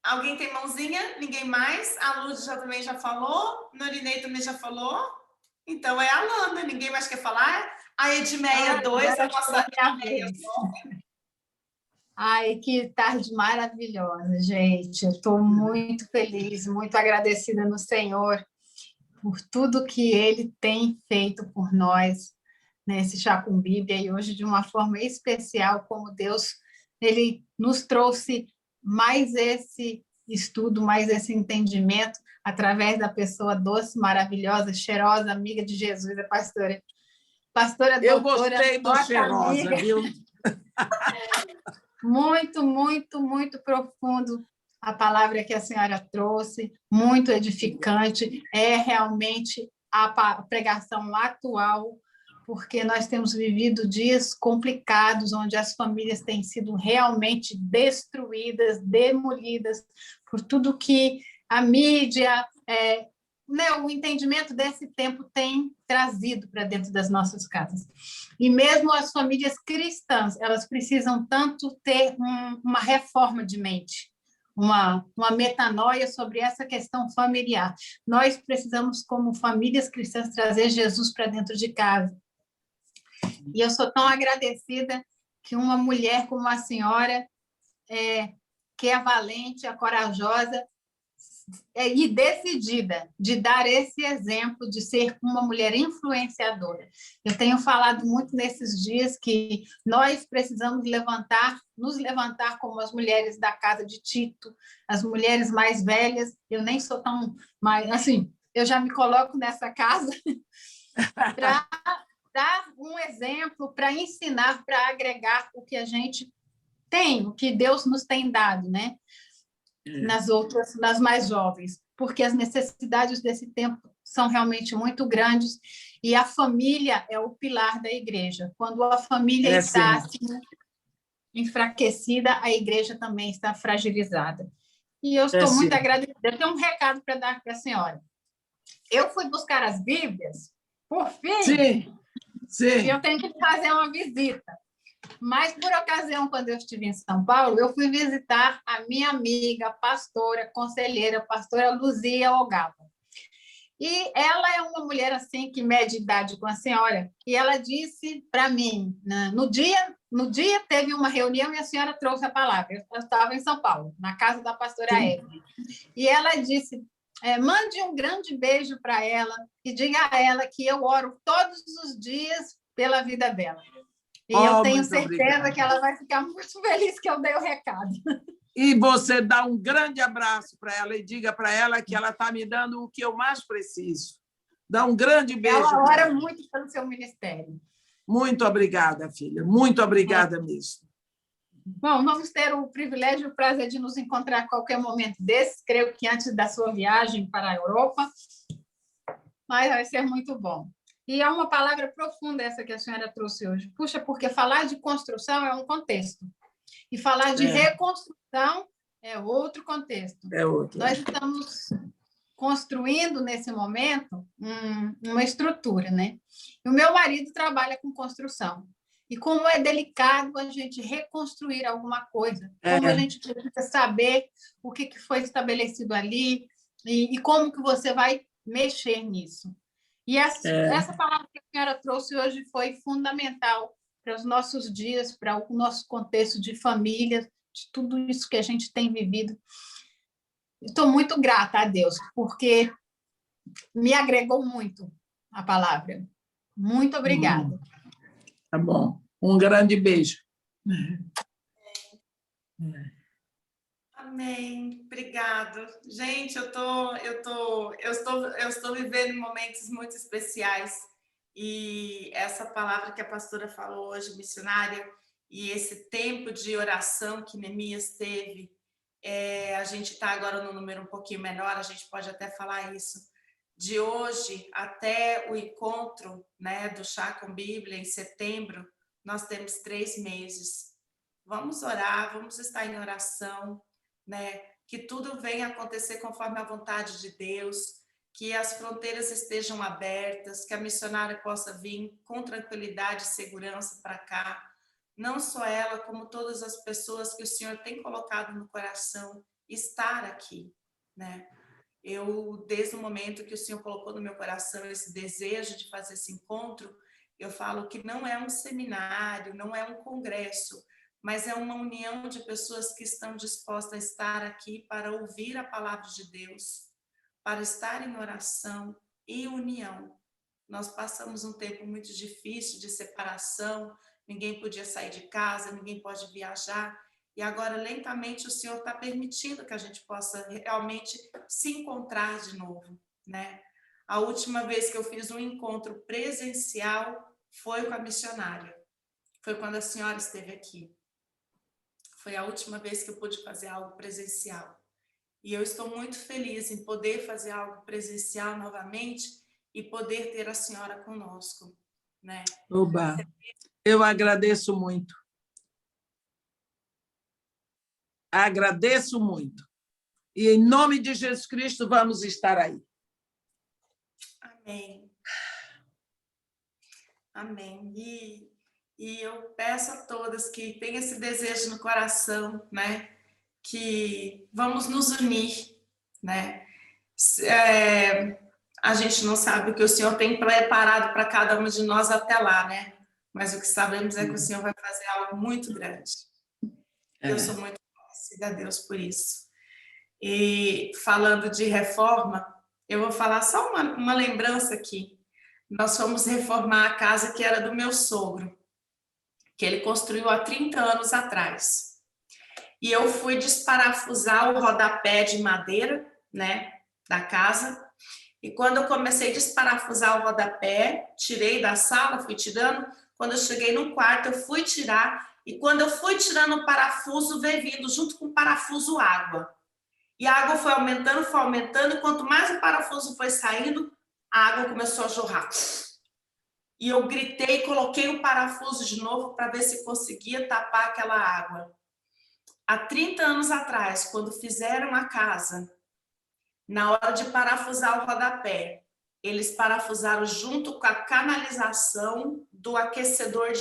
Alguém tem mãozinha? Ninguém mais? A Luz também já falou? Norinei também já falou? Então é a Lana, ninguém mais quer falar? A Edmeia 2, a nossa Edmeia. Ai, que tarde maravilhosa, gente. Eu estou muito feliz, muito agradecida no Senhor por tudo que Ele tem feito por nós nesse Chá com Bíblia, e hoje de uma forma especial, como Deus Ele nos trouxe mais esse estudo, mais esse entendimento através da pessoa doce, maravilhosa, cheirosa, amiga de Jesus, a pastora. Pastora Eu doutora, gostei do cheirosa, amiga. viu? Muito, muito, muito profundo a palavra que a senhora trouxe, muito edificante, é realmente a pregação atual, porque nós temos vivido dias complicados, onde as famílias têm sido realmente destruídas, demolidas, por tudo que a mídia, o entendimento desse tempo tem trazido para dentro das nossas casas. E mesmo as famílias cristãs, elas precisam tanto ter uma reforma de mente, uma metanoia sobre essa questão familiar. Nós precisamos, como famílias cristãs, trazer Jesus para dentro de casa. E eu sou tão agradecida que uma mulher como a senhora, que é valente, é corajosa e decidida de dar esse exemplo de ser uma mulher influenciadora. Eu tenho falado muito nesses dias que nós precisamos nos levantar como as mulheres da casa de Tito, as mulheres mais velhas. Eu nem sou tão mais, assim, eu já me coloco nessa casa para dar um exemplo, para ensinar, para agregar o que a gente tem, o que Deus nos tem dado, né? Nas mais jovens, porque as necessidades desse tempo são realmente muito grandes e a família é o pilar da igreja. Quando a família está assim, enfraquecida, a igreja também está fragilizada. E eu estou muito agradecida. Eu tenho um recado para dar para a senhora. Eu fui buscar as Bíblias, por fim, e eu tenho que fazer uma visita. Mas, por ocasião, quando eu estive em São Paulo, eu fui visitar a minha amiga, pastora, conselheira, pastora Luzia Ogava. E ela é uma mulher assim que mede idade com a senhora, e ela disse para mim, no dia teve uma reunião e a senhora trouxe a palavra. Eu estava em São Paulo, na casa da pastora Evelyn. E ela disse, mande um grande beijo para ela e diga a ela que eu oro todos os dias pela vida dela. E eu tenho certeza que ela vai ficar muito feliz que eu dei o recado. E você dá um grande abraço para ela e diga para ela que ela está me dando o que eu mais preciso. Dá um grande beijo. Ela ora muito pelo seu ministério. Muito obrigada, filha. Muito obrigada mesmo. Bom, vamos ter o privilégio e o prazer de nos encontrar a qualquer momento desses, creio que antes da sua viagem para a Europa. Mas vai ser muito bom. E é uma palavra profunda essa que a senhora trouxe hoje. Puxa, porque falar de construção é um contexto. E falar de reconstrução é outro contexto. É outro. Nós estamos construindo, nesse momento, uma estrutura, né? E o meu marido trabalha com construção. E como é delicado a gente reconstruir alguma coisa. Como a gente precisa saber o que foi estabelecido ali e como que você vai mexer nisso. E essa palavra que a senhora trouxe hoje foi fundamental para os nossos dias, para o nosso contexto de família, de tudo isso que a gente tem vivido. Estou muito grata a Deus, porque me agregou muito a palavra. Muito obrigada. Tá bom. Um grande beijo. Amém. Obrigado. Gente, eu estou vivendo momentos muito especiais e essa palavra que a pastora falou hoje, missionária, e esse tempo de oração que Neemias teve, a gente está agora no número um pouquinho menor, a gente pode até falar isso, de hoje até o encontro, né, do Chá com Bíblia em setembro, nós temos 3 meses. Vamos orar, vamos estar em oração, né? Que tudo venha acontecer conforme a vontade de Deus, que as fronteiras estejam abertas, que a missionária possa vir com tranquilidade e segurança para cá, não só ela, como todas as pessoas que o Senhor tem colocado no coração, estar aqui, né? Eu, desde o momento que o Senhor colocou no meu coração esse desejo de fazer esse encontro, eu falo que não é um seminário, não é um congresso, mas é uma união de pessoas que estão dispostas a estar aqui para ouvir a palavra de Deus, para estar em oração e união. Nós passamos um tempo muito difícil de separação, ninguém podia sair de casa, ninguém pode viajar, e agora lentamente o Senhor está permitindo que a gente possa realmente se encontrar de novo, né? A última vez que eu fiz um encontro presencial foi com a missionária, foi quando a senhora esteve aqui. Foi a última vez que eu pude fazer algo presencial. E eu estou muito feliz em poder fazer algo presencial novamente e poder ter a senhora conosco, né? Oba, eu agradeço muito. Agradeço muito. E em nome de Jesus Cristo vamos estar aí. Amém. Amém. E eu peço a todas que tenham esse desejo no coração, né? Que vamos nos unir, né? A gente não sabe o que o Senhor tem preparado para cada um de nós até lá, né? mas o que sabemos é que o Senhor vai fazer algo muito grande. Eu sou muito agradecida a Deus por isso. E falando de reforma, eu vou falar só uma lembrança aqui. Nós fomos reformar a casa que era do meu sogro, que ele construiu há 30 anos atrás. E eu fui desparafusar o rodapé de madeira, né, da casa. E quando eu comecei a desparafusar o rodapé, tirei da sala, fui tirando. Quando eu cheguei no quarto, eu fui tirar. E quando eu fui tirando o parafuso, veio vindo junto com o parafuso água. E a água foi aumentando. E quanto mais o parafuso foi saindo, a água começou a jorrar. E eu gritei, coloquei o parafuso de novo para ver se conseguia tapar aquela água. Há 30 anos atrás, quando fizeram a casa, na hora de parafusar o rodapé, eles parafusaram junto com a canalização do aquecedor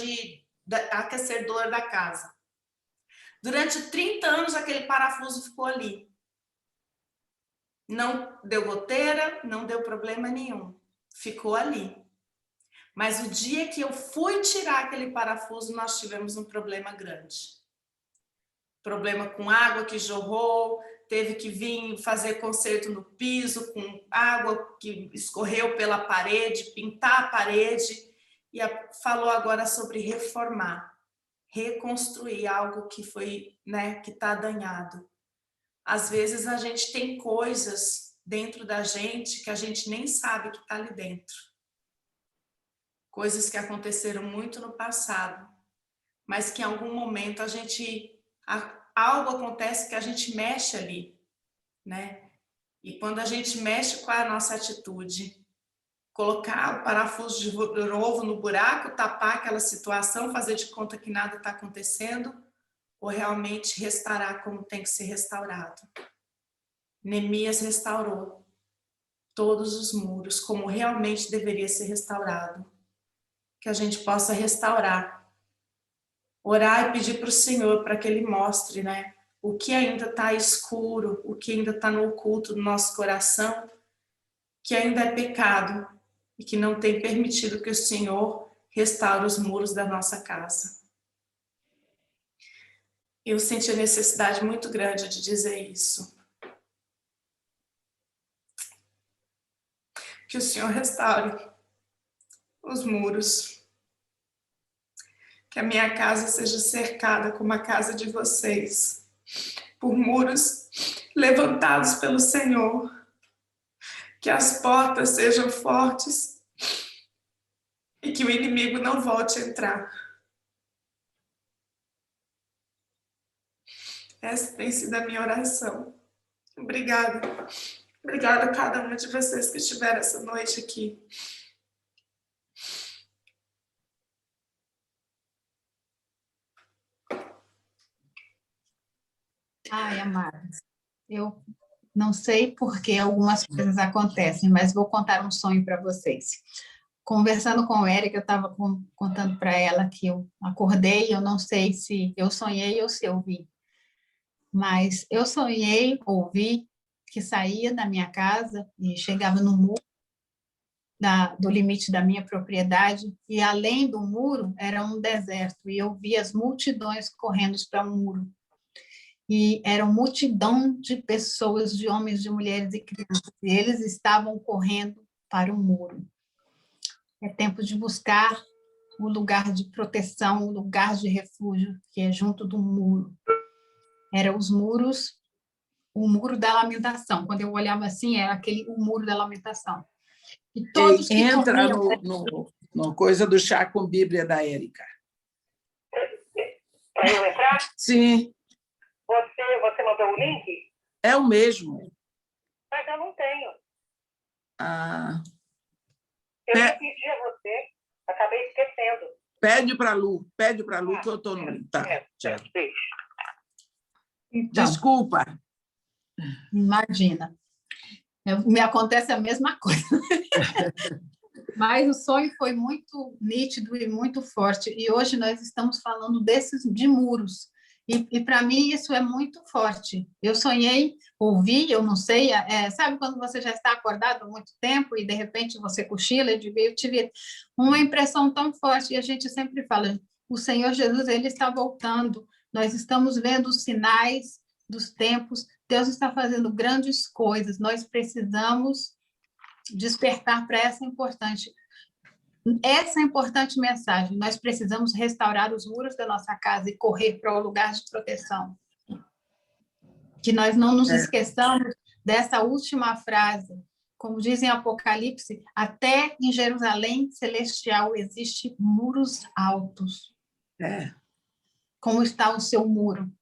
da casa. Durante 30 anos, aquele parafuso ficou ali. Não deu goteira, não deu problema nenhum. Ficou ali. Mas o dia que eu fui tirar aquele parafuso, nós tivemos um problema grande. Problema com água que jorrou, teve que vir fazer conserto no piso com água que escorreu pela parede, pintar a parede. E falou agora sobre reformar, reconstruir algo que foi, né, que está danhado. Às vezes a gente tem coisas dentro da gente que a gente nem sabe que está ali dentro. Coisas que aconteceram muito no passado, mas que em algum momento algo acontece que a gente mexe ali, né? E quando a gente mexe, qual é a nossa atitude? Colocar o parafuso de novo no buraco, tapar aquela situação, fazer de conta que nada está acontecendo, ou realmente restaurar como tem que ser restaurado? Neemias restaurou todos os muros como realmente deveria ser restaurado. Que a gente possa restaurar, orar e pedir para o Senhor para que Ele mostre, né, o que ainda está escuro, o que ainda está no oculto do nosso coração, que ainda é pecado e que não tem permitido que o Senhor restaure os muros da nossa casa. Eu senti a necessidade muito grande de dizer isso. Que o Senhor restaure os muros. Que a minha casa seja cercada como a casa de vocês, por muros levantados pelo Senhor. Que as portas sejam fortes e que o inimigo não volte a entrar. Essa tem sido a minha oração. Obrigada. Obrigada a cada uma de vocês que estiveram essa noite aqui. Ai, amados, eu não sei por que algumas coisas acontecem, mas vou contar um sonho para vocês. Conversando com a Érica, eu estava contando para ela que eu acordei, eu não sei se eu sonhei ou se eu vi, mas eu sonhei, ouvi, que saía da minha casa e chegava no muro do limite da minha propriedade, e além do muro era um deserto, e eu via as multidões correndo para o muro. E era uma multidão de pessoas, de homens, de mulheres e crianças, e eles estavam correndo para o muro. É tempo de buscar o lugar de proteção, o lugar de refúgio, que é junto do muro. Eram os muros, o muro da lamentação. Quando eu olhava assim, era o muro da lamentação. E todos que entra corriam... no coisa do chá com Bíblia da Érica. Para eu entrar? Sim. Você mandou o link? É o mesmo. Mas eu não tenho. Ah. Eu pedi a você, acabei esquecendo. Pede para a Lu que eu estou no... Tá, tchau. Então, desculpa. Imagina. Me acontece a mesma coisa. Mas o sonho foi muito nítido e muito forte. E hoje nós estamos falando de muros. E para mim isso é muito forte. Eu sonhei, ouvi, eu não sei, sabe quando você já está acordado há muito tempo e de repente você cochila, eu tive uma impressão tão forte e a gente sempre fala, o Senhor Jesus, ele está voltando, nós estamos vendo os sinais dos tempos, Deus está fazendo grandes coisas, nós precisamos despertar para essa importante mensagem. Nós precisamos restaurar os muros da nossa casa e correr para o lugar de proteção. Que nós não nos esqueçamos dessa última frase. Como diz em Apocalipse, até em Jerusalém celestial existem muros altos. Como está o seu muro?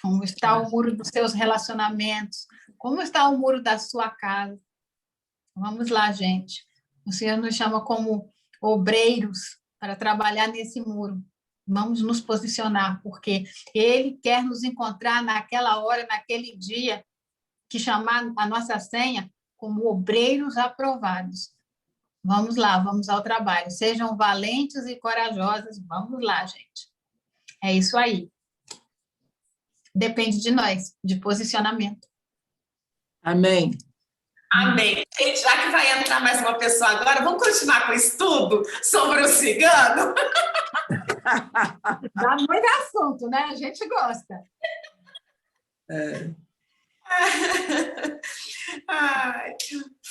Como está o muro dos seus relacionamentos? Como está o muro da sua casa? Vamos lá, gente. O Senhor nos chama como obreiros para trabalhar nesse muro. Vamos nos posicionar, porque Ele quer nos encontrar naquela hora, naquele dia, que chamar a nossa senha como obreiros aprovados. Vamos lá, vamos ao trabalho. Sejam valentes e corajosos. Vamos lá, gente. É isso aí. Depende de nós, de posicionamento. Amém. Amém. Gente, já que vai entrar mais uma pessoa agora, vamos continuar com o estudo sobre o cigano? Dá muito assunto, né? A gente gosta. Ai.